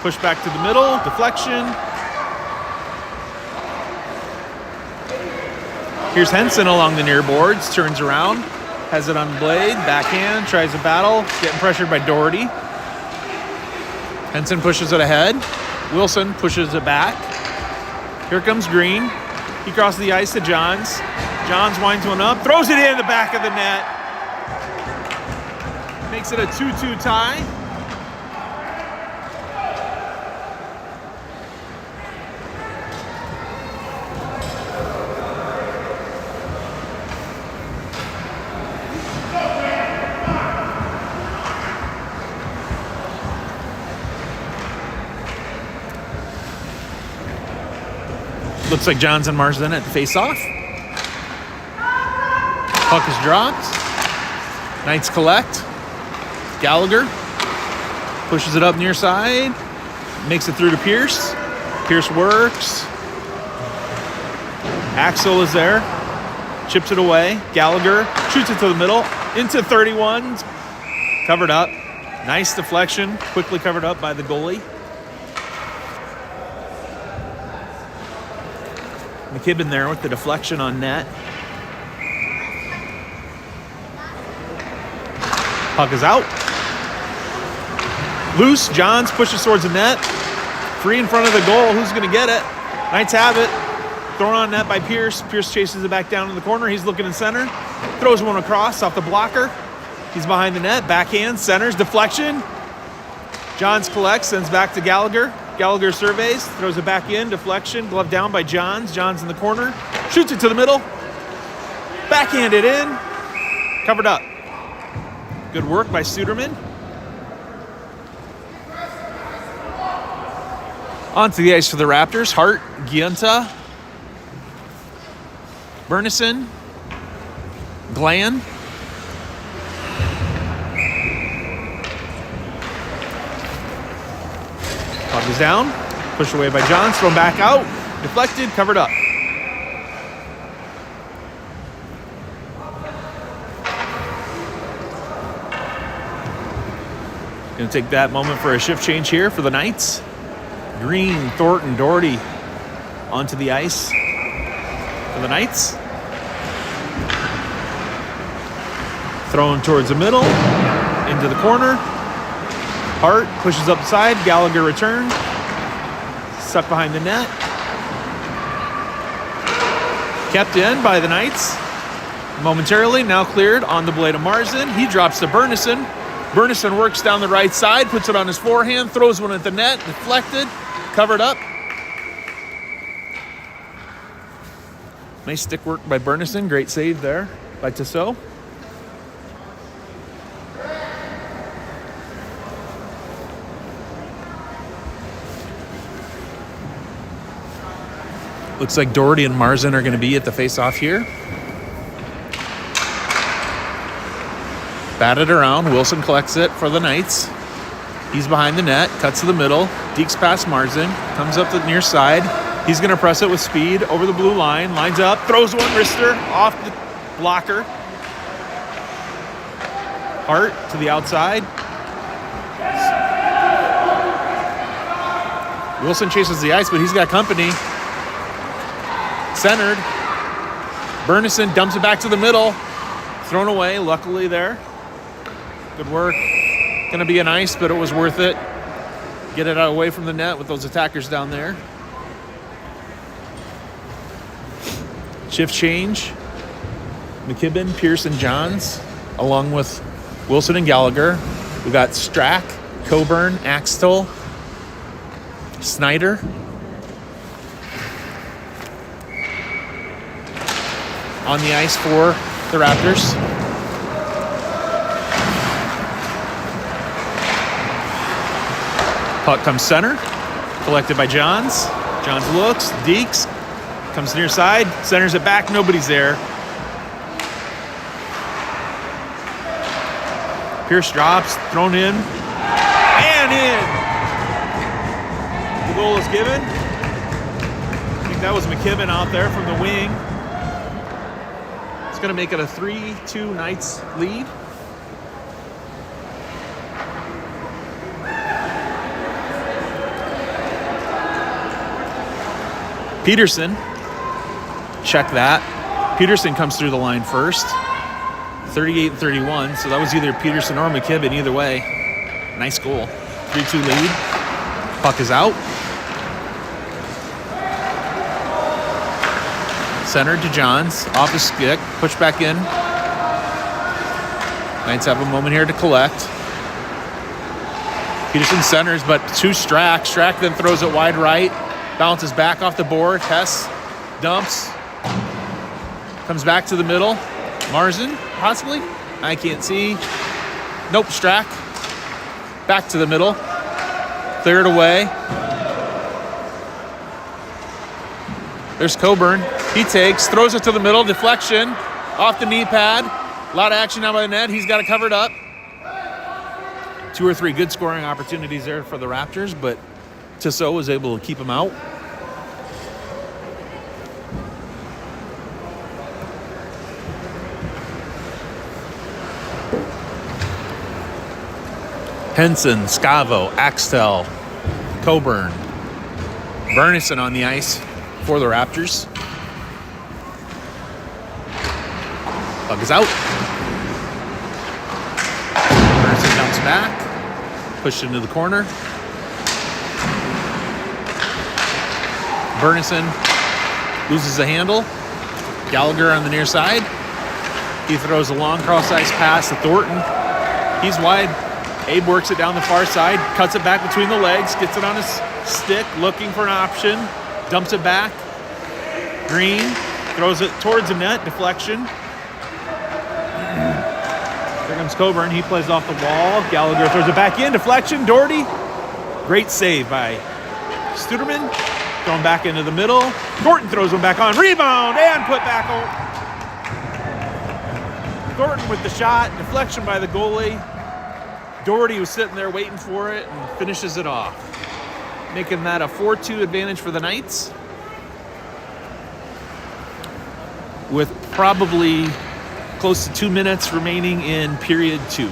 A: Push back to the middle, deflection. Here's Henson along the near boards, turns around, has it on the blade, backhand, tries to battle, getting pressured by Doherty. Henson pushes it ahead. Wilson pushes it back. Here comes Green. He crosses the ice to Johns. Johns winds one up, throws it in the back of the net. Makes it a 2-2 tie. Looks like Johns and Marsden at the face-off. Puck is dropped. Knights collect. Gallagher pushes it up near side. Makes it through to Pierce. Pierce works. Axel is there. Chips it away. Gallagher shoots it to the middle. Into 31. Covered up. Nice deflection. Quickly covered up by the goalie. McKibben there with the deflection on net. Puck is out. Loose. Johns pushes towards the net. Free in front of the goal. Who's going to get it? Knights have it. Thrown on net by Pierce. Pierce chases it back down in the corner. He's looking in center. Throws one across off the blocker. He's behind the net. Backhand, centers, deflection. Johns collects, sends back to Gallagher. Gallagher surveys, throws it back in, deflection. Glove down by Johns. Johns in the corner. Shoots it to the middle. Backhanded in. Covered up. Good work by Suderman. Onto the ice for the Raptors. Hart, Giunta, Bernison, Glan. Puck is down. Pushed away by Johns. Thrown back out. Deflected. Covered up. Going to take that moment for a shift change here for the Knights. Green, Thornton, Doherty onto the ice for the Knights. Thrown towards the middle, into the corner. Hart pushes up the side. Gallagher return. Stuck behind the net. Kept in by the Knights. Momentarily, now cleared on the blade of Marsden. He drops to Bernison. Bernison works down the right side, puts it on his forehand, throws one at the net, deflected, covered up. Nice stick work by Bernison. Great save there by Tissot. Looks like Doherty and Marsden are going to be at the face-off here. Batted around. Wilson collects it for the Knights. He's behind the net. Cuts to the middle. Dekes past Marsden. Comes up the near side. He's going to press it with speed over the blue line. Lines up. Throws one wrister off the blocker. Hart to the outside. Wilson chases the ice, but he's got company. Centered. Bernison dumps it back to the middle. Thrown away, luckily there. Good work. Gonna be an ice, but it was worth it. Get it away from the net with those attackers down there. Shift change. McKibben, Pierce, and Johns, along with Wilson and Gallagher. We got Strack, Coburn, Axtell, Snyder. On the ice for the Raptors. Puck comes center, collected by Johns. Johns looks, Dekes, comes near side, centers it back, nobody's there. Pierce drops, thrown in, and in. The goal is given. I think that was McKibben out there from the wing. It's going to make it a 3-2 Knights lead. Peterson, check that. Peterson comes through the line first. 38-31, so that was either Peterson or McKibben, either way. Nice goal. 3-2 lead. Puck is out. Centered to Johns, off the stick, push back in. Knights have a moment here to collect. Peterson centers, but to Strack. Strack then throws it wide right. Bounces back off the board. Hess dumps. Comes back to the middle. Marsden, possibly? I can't see. Nope, Strack. Back to the middle. Cleared away. There's Coburn. He takes, throws it to the middle. Deflection. Off the knee pad. A lot of action now by the net. He's got it covered up. 2 or 3 good scoring opportunities there for the Raptors, but Tissot was able to keep him out. Henson, Scavo, Axtell, Coburn, Bernison on the ice for the Raptors. Puck is out. Bernison comes back, pushed into the corner. Burnison loses the handle. Gallagher on the near side. He throws a long cross-ice pass to Thornton. He's wide. Abe works it down the far side, cuts it back between the legs, gets it on his stick, looking for an option, dumps it back. Green throws it towards the net, deflection. Here comes Coburn. He plays off the wall. Gallagher throws it back in, deflection. Doherty. Great save by Studerman. Thrown back into the middle. Thornton throws one back on. Rebound and put back on. Thornton with the shot. Deflection by the goalie. Doherty was sitting there waiting for it and finishes it off, making that a 4-2 advantage for the Knights, with probably close to 2 minutes remaining in period 2.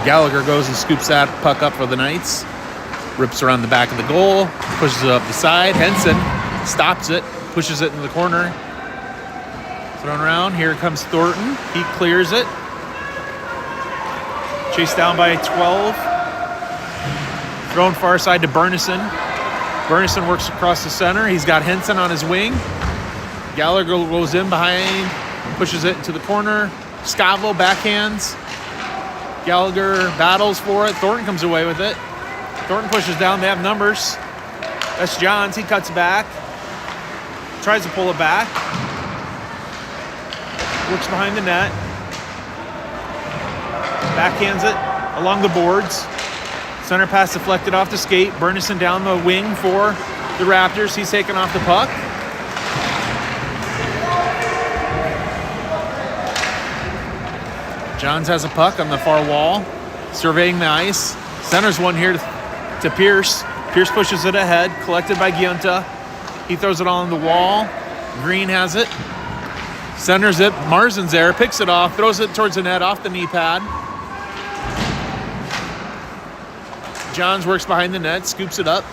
A: Gallagher goes and scoops that puck up for the Knights. Rips around the back of the goal, pushes it up the side. Henson stops it, pushes it in the corner. Thrown around. Here comes Thornton. He clears it. Chased down by 12. Thrown far side to Burnison. Burnison works across the center. He's got Henson on his wing. Gallagher goes in behind, pushes it into the corner. Scavo backhands. Gallagher battles for it. Thornton comes away with it. Thornton pushes down. They have numbers. That's Johns. He cuts back. Tries to pull it back. Works behind the net. Backhands it along the boards. Center pass deflected off the skate. Burnison down the wing for the Raptors. He's taking off the puck. Johns has a puck on the far wall, surveying the ice. Centers one here to Pierce. Pierce pushes it ahead, collected by Giunta. He throws it on the wall. Green has it. Centers it. Marzin's there, picks it off, throws it towards the net off the knee pad. Johns works behind the net, scoops it up.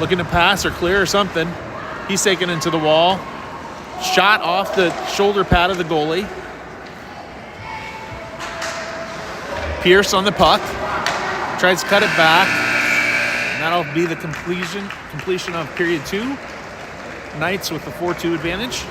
A: Looking to pass or clear or something. He's taken into the wall. Shot off the shoulder pad of the goalie. Pierce on the puck. Tries to cut it back. And that'll be the completion of period 2. Knights with the 4-2 advantage.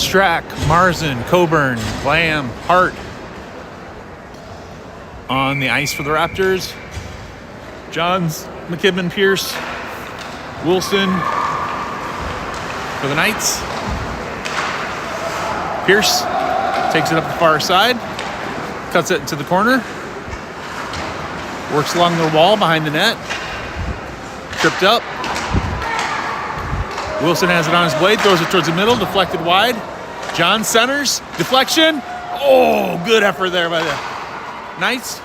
A: Strack, Marzen, Coburn, Lamb, Hart on the ice for the Raptors. Johns, McKibben, Pierce, Wilson for the Knights. Pierce takes it up the far side, cuts it to the corner, works along the wall behind the net, tripped up. Wilson has it on his blade, throws it towards the middle, deflected wide. John centers, deflection. Oh, good effort there by the Knights.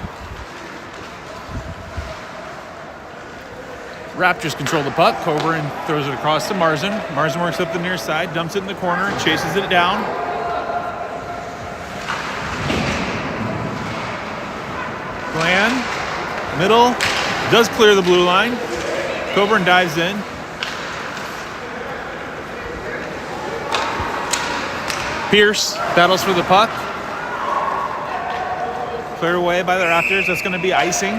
A: Raptors control the puck. Coburn throws it across to Marzen. Marzen works up the near side, dumps it in the corner, chases it down. Glenn, middle, does clear the blue line. Coburn dives in. Pierce battles for the puck. Cleared away by the Raptors. That's going to be icing.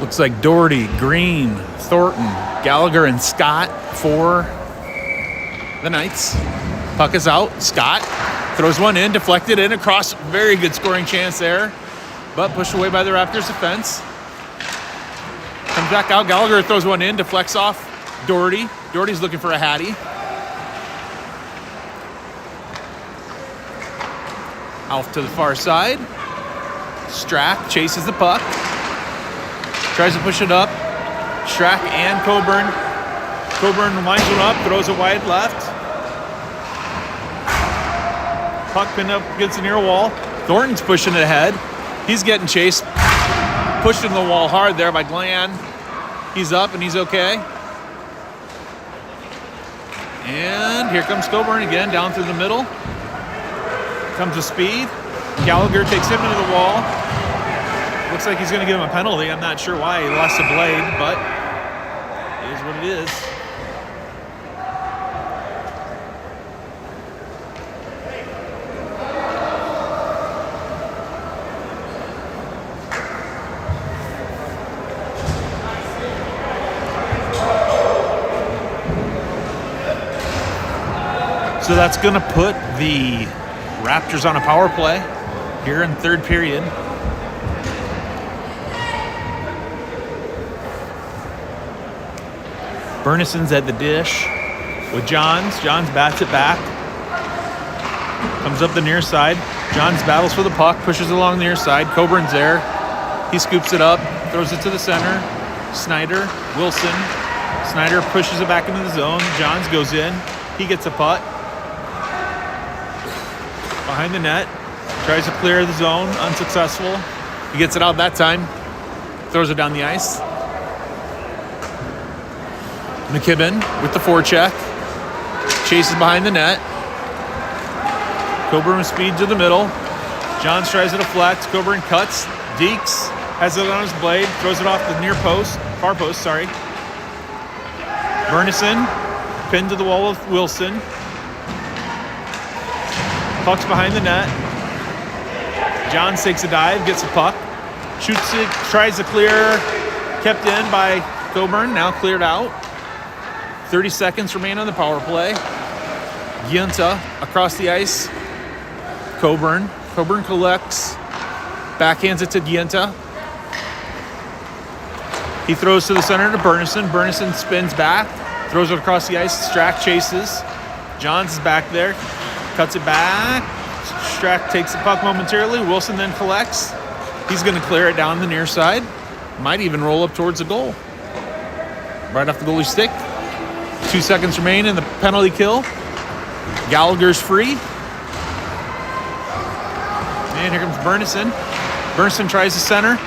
A: Looks like Doherty, Green, Thornton, Gallagher, and Scott for the Knights. Puck is out. Scott throws one in, deflected in across. Very good scoring chance there, but pushed away by the Raptors defense. Comes back out. Gallagher throws one in, deflects off Doherty. Doherty's looking for a Hattie. Out to the far side. Strack chases the puck. Tries to push it up. Strack and Coburn. Coburn winds it up, throws it wide left. Puck pinned up against the near wall. Thornton's pushing it ahead. He's getting chased. Pushed in the wall hard there by Glenn. He's up and he's okay. And here comes Coburn again, down through the middle. Comes with speed. Gallagher takes him into the wall. Looks like he's going to give him a penalty. I'm not sure why. He lost a blade, but it is what it is. So that's going to put the Raptors on a power play here in third period. Bernison's at the dish with Johns. Johns bats it back. Comes up the near side. Johns battles for the puck, pushes along the near side. Coburn's there. He scoops it up, throws it to the center. Snyder, Wilson. Snyder pushes it back into the zone. Johns goes in. He gets a putt. Behind the net. Tries to clear the zone. Unsuccessful. He gets it out that time. Throws it down the ice. McKibben with the forecheck. Chases behind the net. Coburn with speed to the middle. Johns tries to deflect. Coburn cuts. Deeks has it on his blade. Throws it off the near post. Far post, sorry. Bernison pinned to the wall with Wilson. Puck's behind the net. Johns takes a dive, gets a puck. Shoots it, tries to clear. Kept in by Coburn, now cleared out. 30 seconds remain on the power play. Giunta across the ice. Coburn. Coburn collects. Backhands it to Giunta. He throws to the center to Bernison. Bernison spins back. Throws it across the ice. Strack chases. Johns is back there. Cuts it back. Strack takes the puck momentarily. Wilson then collects. He's going to clear it down the near side. Might even roll up towards the goal. Right off the goalie stick. 2 seconds remain in the penalty kill. Gallagher's free. And here comes Bernison. Bernison tries to center.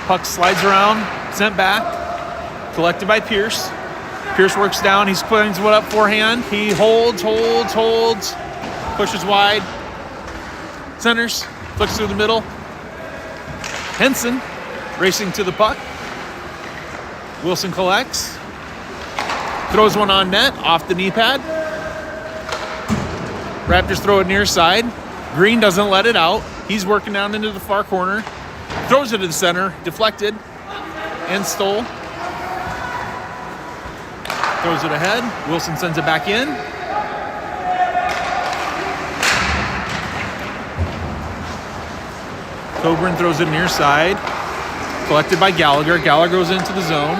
A: Puck slides around. Sent back. Collected by Pierce. Pierce works down. He's putting one up forehand. He holds. Pushes wide. Centers. Flicks through the middle. Henson racing to the puck. Wilson collects. Throws one on net, off the knee pad. Raptors throw it near side. Green doesn't let it out. He's working down into the far corner. Throws it to the center. Deflected. And stole. Throws it ahead. Wilson sends it back in. Coburn throws it near side. Collected by Gallagher. Gallagher goes into the zone.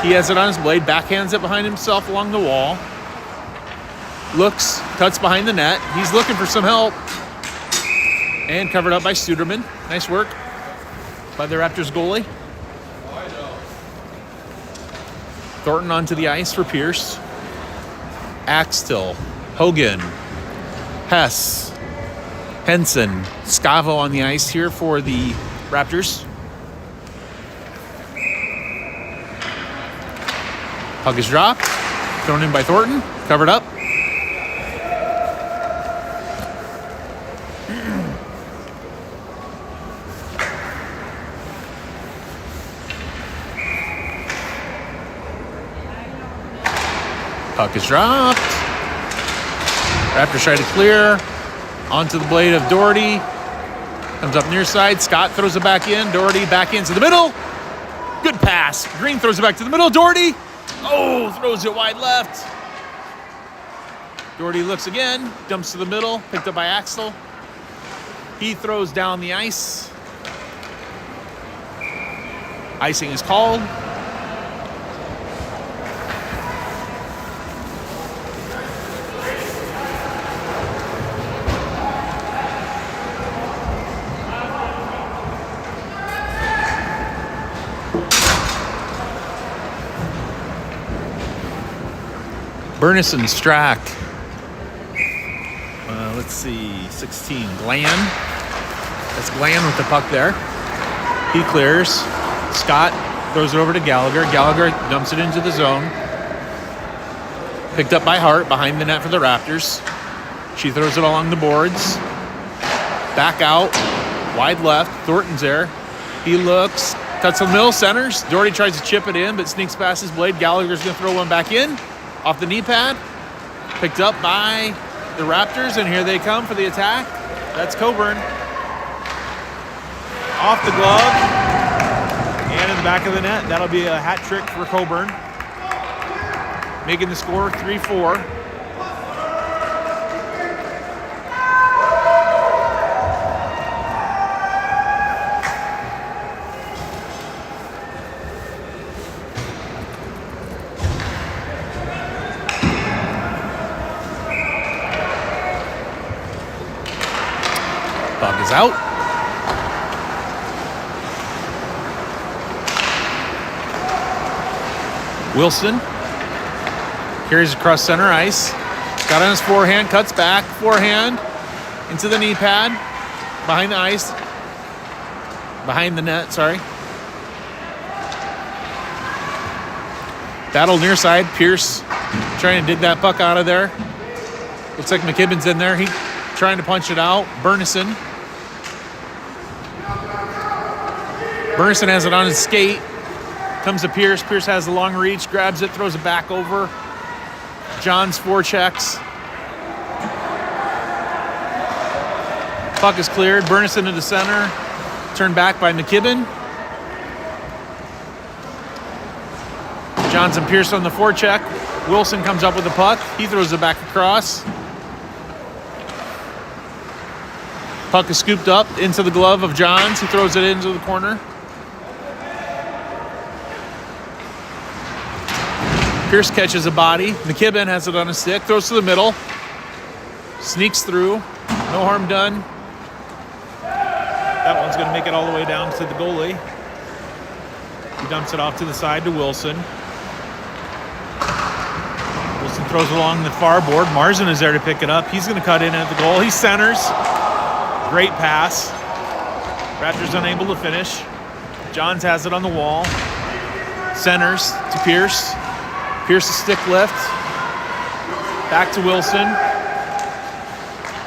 A: He has it on his blade. Backhands it behind himself along the wall. Looks, cuts behind the net. He's looking for some help. And covered up by Studerman. Nice work by the Raptors goalie. Thornton onto the ice for Pierce. Axtell, Hogan, Hess, Henson, Scavo on the ice here for the Raptors. Puck is dropped. Thrown in by Thornton. Covered up. Puck is dropped. Raptors try to clear. Onto the blade of Doherty. Comes up near side. Scott throws it back in. Doherty back into the middle. Good pass. Green throws it back to the middle. Doherty. Oh, throws it wide left. Doherty looks again. Dumps to the middle. Picked up by Axtell. He throws down the ice. Icing is called. Burnison, Strack. Let's see, 16. Glenn. That's Glenn with the puck there. He clears. Scott throws it over to Gallagher. Gallagher dumps it into the zone. Picked up by Hart behind the net for the Raptors. She throws it along the boards. Back out. Wide left. Thornton's there. He looks. Cuts the middle. Centers. Doherty tries to chip it in, but sneaks past his blade. Gallagher's going to throw one back in. Off the knee pad. Picked up by the Raptors, and here they come for the attack. That's Coburn. Off the glove. And in the back of the net. That'll be a hat trick for Coburn. Making the score 3-4. Puck is out. Wilson carries across center ice. Got on his forehand, cuts back, forehand into the knee pad, behind the ice, behind the net, sorry. Battle near side. Pierce trying to dig that puck out of there. Looks like McKibben's in there. He trying to punch it out. Burnison has it on his skate. Comes to Pierce. Pierce has the long reach, grabs it, throws it back over. John's forechecks. Puck is cleared. Burnison into center. Turned back by McKibben. Johns and Pierce on the forecheck. Wilson comes up with the puck. He throws it back across. Puck is scooped up into the glove of Johns. He throws it into the corner. Pierce catches a body. McKibben has it on a stick. Throws to the middle. Sneaks through. No harm done. That one's going to make it all the way down to the goalie. He dumps it off to the side to Wilson. Wilson throws it along the far board. Marzen is there to pick it up. He's going to cut in at the goal. He centers. Great pass. Raptors unable to finish. Johns has it on the wall. Centers to Pierce. Pierce a stick lift. Back to Wilson.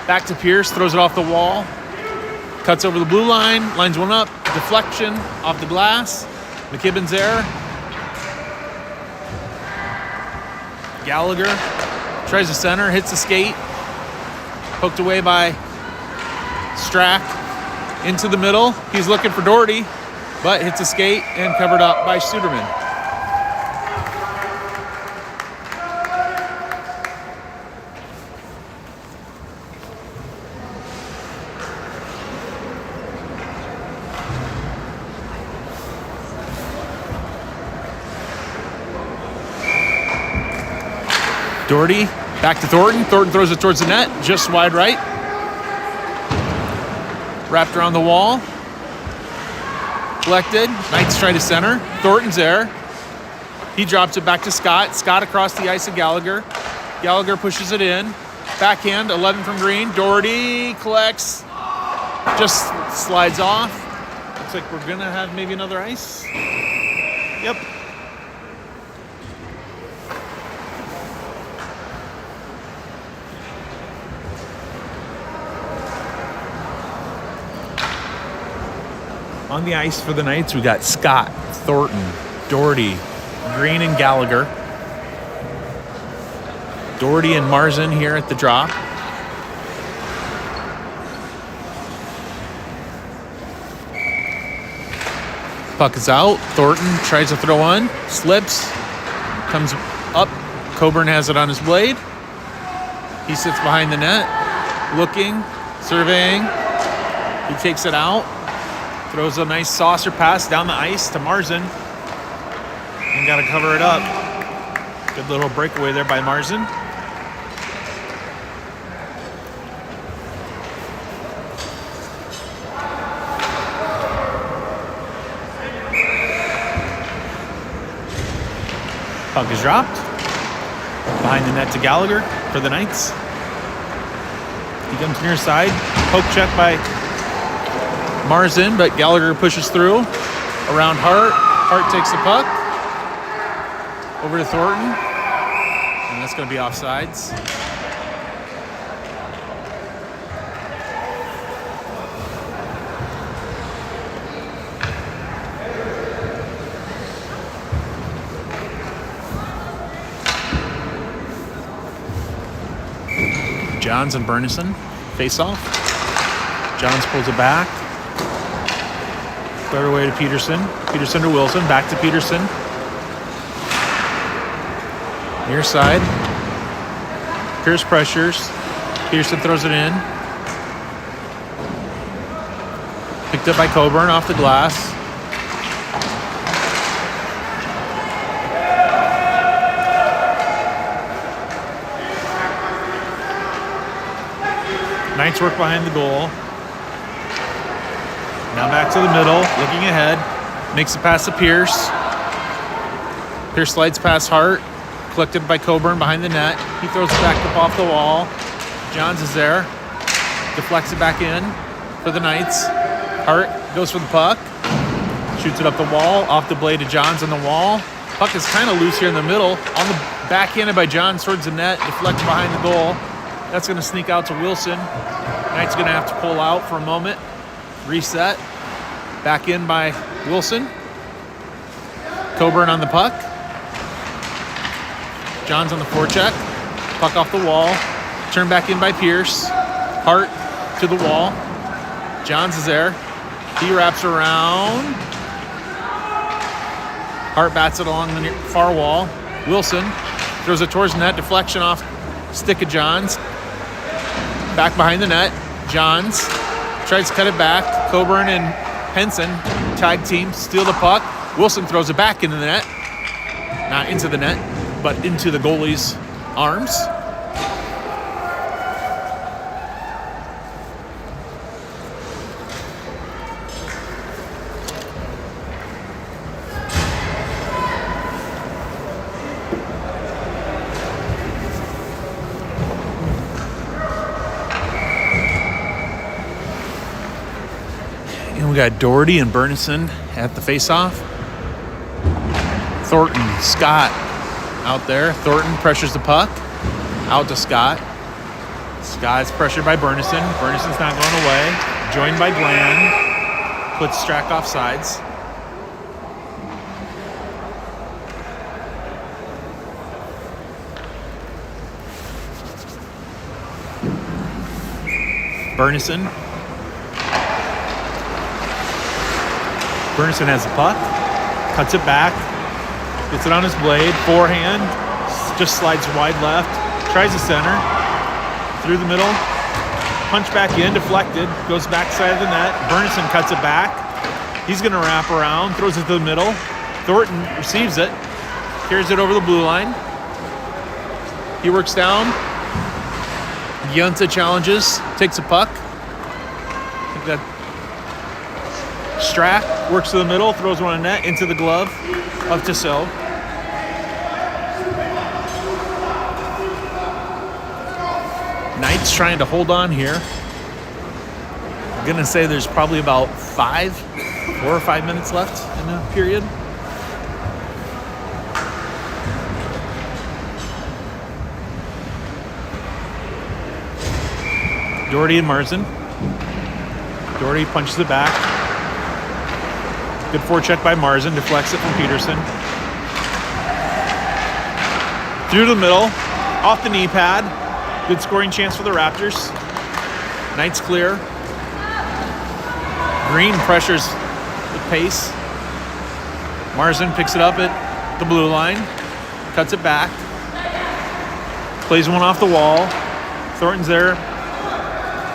A: Back to Pierce. Throws it off the wall. Cuts over the blue line. Lines one up. Deflection off the glass. McKibben's there. Gallagher tries to center. Hits the skate. Poked away by Strack. Into the middle. He's looking for Doherty, but hits a skate and covered up by Suderman. Doherty back to Thornton. Thornton throws it towards the net, just wide right. Wrapped around the wall. Collected. Knights try to center. Thornton's there. He drops it back to Scott. Scott across the ice to Gallagher. Gallagher pushes it in. Backhand, 11 from Green. Doherty collects. Just slides off. Looks like we're going to have maybe another ice. Yep. On the ice for the Knights, we got Scott, Thornton, Doherty, Green, and Gallagher. Doherty and Marzin here at the drop. Puck is out. Thornton tries to throw one, slips, comes up. Coburn has it on his blade. He sits behind the net, looking, surveying. He takes it out. Throws a nice saucer pass down the ice to Marzin. And got to cover it up. Good little breakaway there by Marzin. Puck is dropped. Behind the net to Gallagher for the Knights. He comes near side. Poke check by Marzin, but Gallagher pushes through. Around Hart. Hart takes the puck. Over to Thornton. And that's going to be offsides. Johns and Bernison face off. Johns pulls it back. Third away to Peterson. Peterson to Wilson. Back to Peterson. Near side. Pierce pressures. Peterson throws it in. Picked up by Coburn off the glass. Knights work behind the goal. Now back to the middle, looking ahead. Makes a pass to Pierce. Pierce slides past Hart. Collected by Coburn behind the net. He throws it back up off the wall. Johns is there. Deflects it back in for the Knights. Hart goes for the puck. Shoots it up the wall. Off the blade to Johns on the wall. Puck is kind of loose here in the middle. On the backhanded by Johns towards the net. Deflected behind the goal. That's going to sneak out to Wilson. Knights going to have to pull out for a moment. Reset. Back in by Wilson. Coburn on the puck. Johns on the forecheck. Puck off the wall. Turned back in by Pierce. Hart to the wall. Johns is there. He wraps around. Hart bats it along the far wall. Wilson throws it towards the net. Deflection off stick of Johns. Back behind the net. Johns tries to cut it back. Coburn and Henson tag team steal the puck. Wilson throws it back into the net. Not into the net, but into the goalie's arms. And we got Doherty and Bernison at the face-off. Thornton, Scott out there. Thornton pressures the puck. Out to Scott. Scott's pressured by Bernison. Bernison's not going away. Joined by Glenn. Puts Strack off sides. Burnison. Burnison has the puck, cuts it back, gets it on his blade, forehand, just slides wide left, tries the center, through the middle, punch back in, deflected, goes backside of the net. Burnison cuts it back. He's going to wrap around, throws it to the middle. Thornton receives it, carries it over the blue line. He works down. Giunta challenges, takes a puck. I think that Strack works to the middle, throws one on net into the glove of Tissot. Knights trying to hold on here. I'm going to say there's probably about 4 or 5 minutes left in the period. Doherty and Marzin. Doherty punches it back. Good forecheck by Marzin, deflects it from Peterson. Through the middle, off the knee pad. Good scoring chance for the Raptors. Knights clear. Green pressures with pace. Marzin picks it up at the blue line, cuts it back, plays one off the wall. Thornton's there,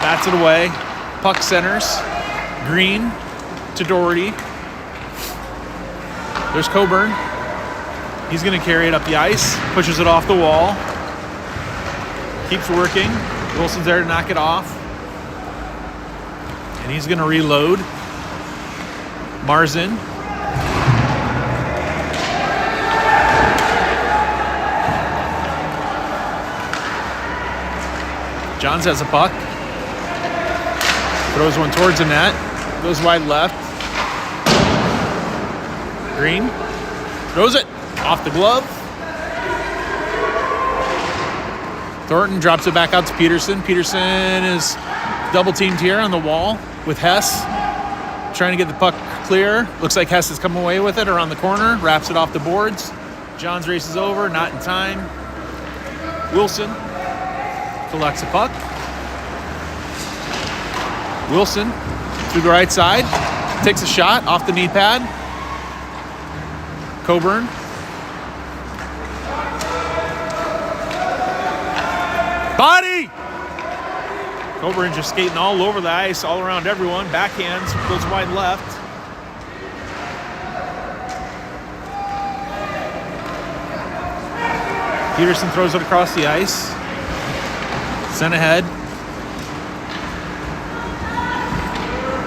A: bats it away. Puck centers. Green to Doherty. There's Coburn. He's going to carry it up the ice, pushes it off the wall, keeps working. Wilson's there to knock it off. And he's going to reload. Marzin. Johns has a puck. Throws one towards the net. Goes wide left. Green. Throws it off the glove. Thornton drops it back out to Peterson. Peterson is double teamed here on the wall with Hess. Trying to get the puck clear. Looks like Hess has come away with it around the corner. Wraps it off the boards. Johns races over, not in time. Wilson collects the puck. Wilson through the right side. Takes a shot off the knee pad. Coburn. Body! Coburn just skating all over the ice, all around everyone. Backhands, goes wide left. Peterson throws it across the ice. Sent ahead.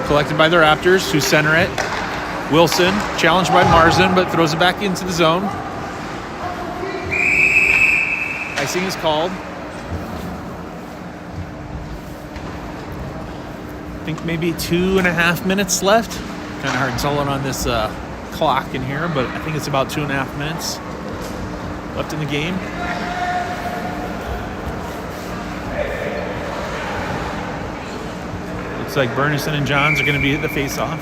A: Collected by the Raptors, who center it. Wilson, challenged by Marzin, but throws it back into the zone. Icing is called. I think maybe 2.5 minutes left. Kind of hard to tell it on this clock in here, but I think it's about 2.5 minutes left in the game. Looks like Burnison and Johns are going to be at the face-off.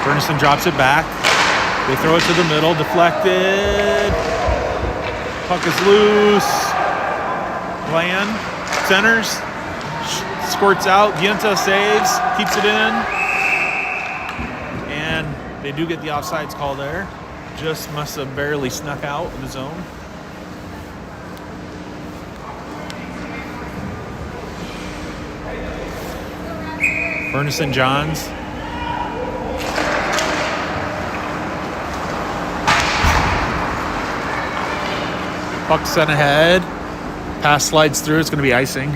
A: Burnison drops it back. They throw it to the middle, deflected. Puck is loose. Bland centers, squirts out. Giunta saves, keeps it in. And they do get the offsides call there. Just must have barely snuck out of the zone. Burnison Johns. Puck sent ahead. Pass slides through. It's going to be icing.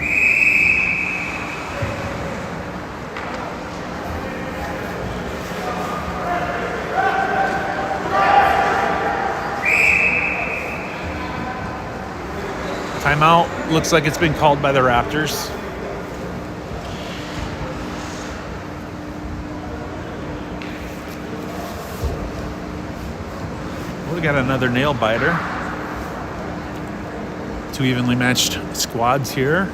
A: Timeout looks like it's been called by the Raptors. We got another nail biter. Two evenly matched squads here.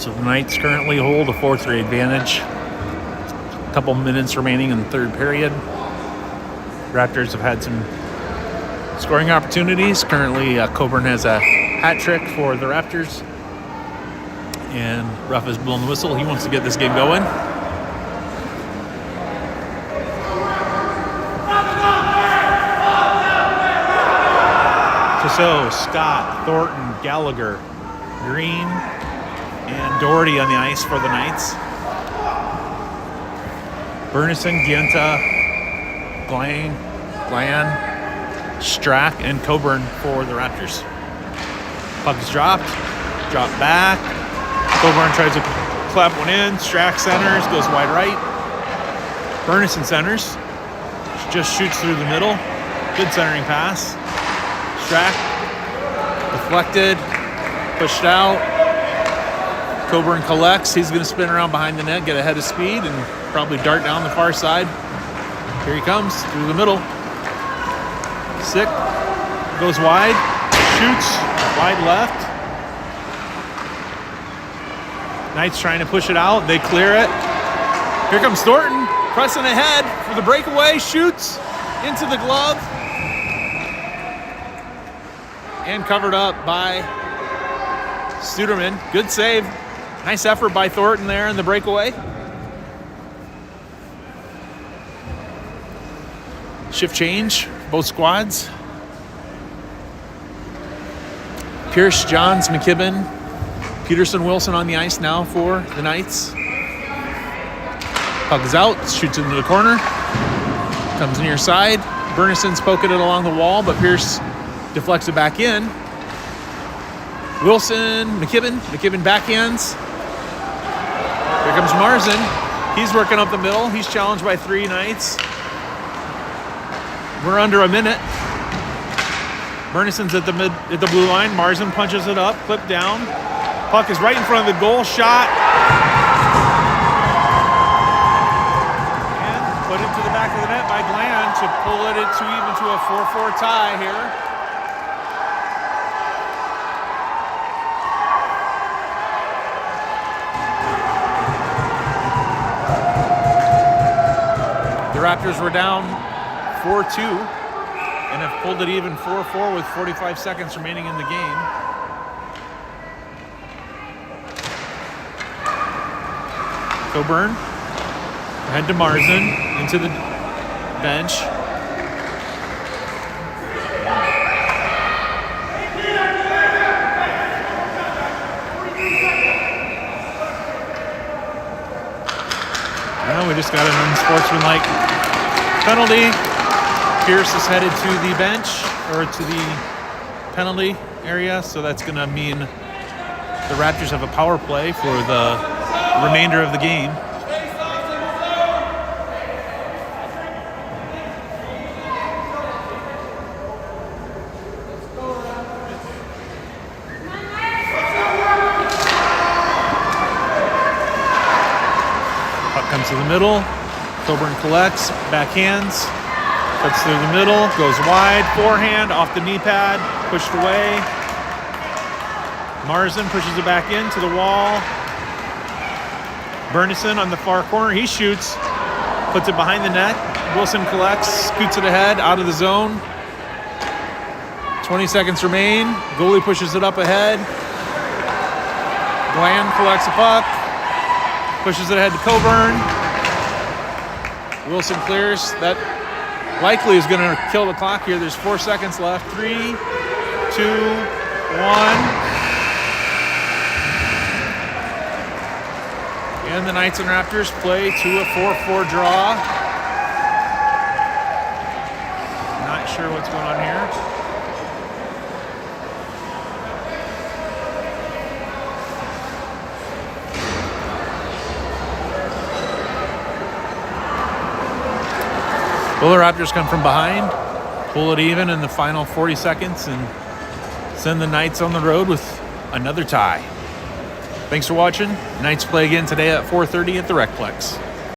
A: So the Knights currently hold a 4-3 advantage. A couple minutes remaining in the third period. Raptors have had some scoring opportunities. Currently, Coburn has a hat trick for the Raptors. And ref has blown the whistle. He wants to get this game going. So Scott, Thornton, Gallagher, Green, and Doherty on the ice for the Knights. Bernison, Gienta, Glan, Strack, and Coburn for the Raptors. Puck is dropped back. Coburn tries to clap one in. Strack centers, goes wide right. Bernison centers, just shoots through the middle. Good centering pass. Strack, deflected, pushed out. Coburn collects. He's going to spin around behind the net, get ahead of speed, and probably dart down the far side. Here he comes through the middle. Sick, goes wide, shoots, wide left. Knights trying to push it out. They clear it. Here comes Thornton, pressing ahead for the breakaway, shoots into the glove. And covered up by Studerman. Good save. Nice effort by Thornton there in the breakaway. Shift change, both squads. Pierce, Johns, McKibben, Peterson, Wilson on the ice now for the Knights. Puck is out, shoots into the corner. Comes near side. Bernison's poking it along the wall, but Pierce deflects it back in. Wilson, McKibben backhands. Here comes Marzin. He's working up the middle. He's challenged by three Knights. We're under a minute. Bernison's at the blue line. Marzin punches it up, clip down. Puck is right in front of the goal. Shot. And put it to the back of the net by Glan to pull it into even to a 4-4 tie here. The Raptors were down 4-2 and have pulled it even 4-4 with 45 seconds remaining in the game. Coburn, ahead to Marzin, into the bench. Well, we just got an unsportsmanlike penalty. Pierce is headed to the bench, or to the penalty area, so that's going to mean the Raptors have a power play for the remainder of the game. Puck comes to the middle. Coburn collects, backhands, cuts through the middle, goes wide, forehand, off the knee pad, pushed away. Marzin pushes it back into the wall. Bernison on the far corner, he shoots, puts it behind the net. Wilson collects, scoots it ahead, out of the zone. 20 seconds remain. Goalie pushes it up ahead. Glan collects the puck, pushes it ahead to Coburn. Wilson clears. That likely is going to kill the clock here. There's 4 seconds left. 3, 2, 1. And the Knights and Raptors play to a 4-4 draw. Not sure what's going on here. Well, the Raptors come from behind, pull it even in the final 40 seconds, and send the Knights on the road with another tie. Thanks for watching. Knights play again today at 4:30 at the Recplex.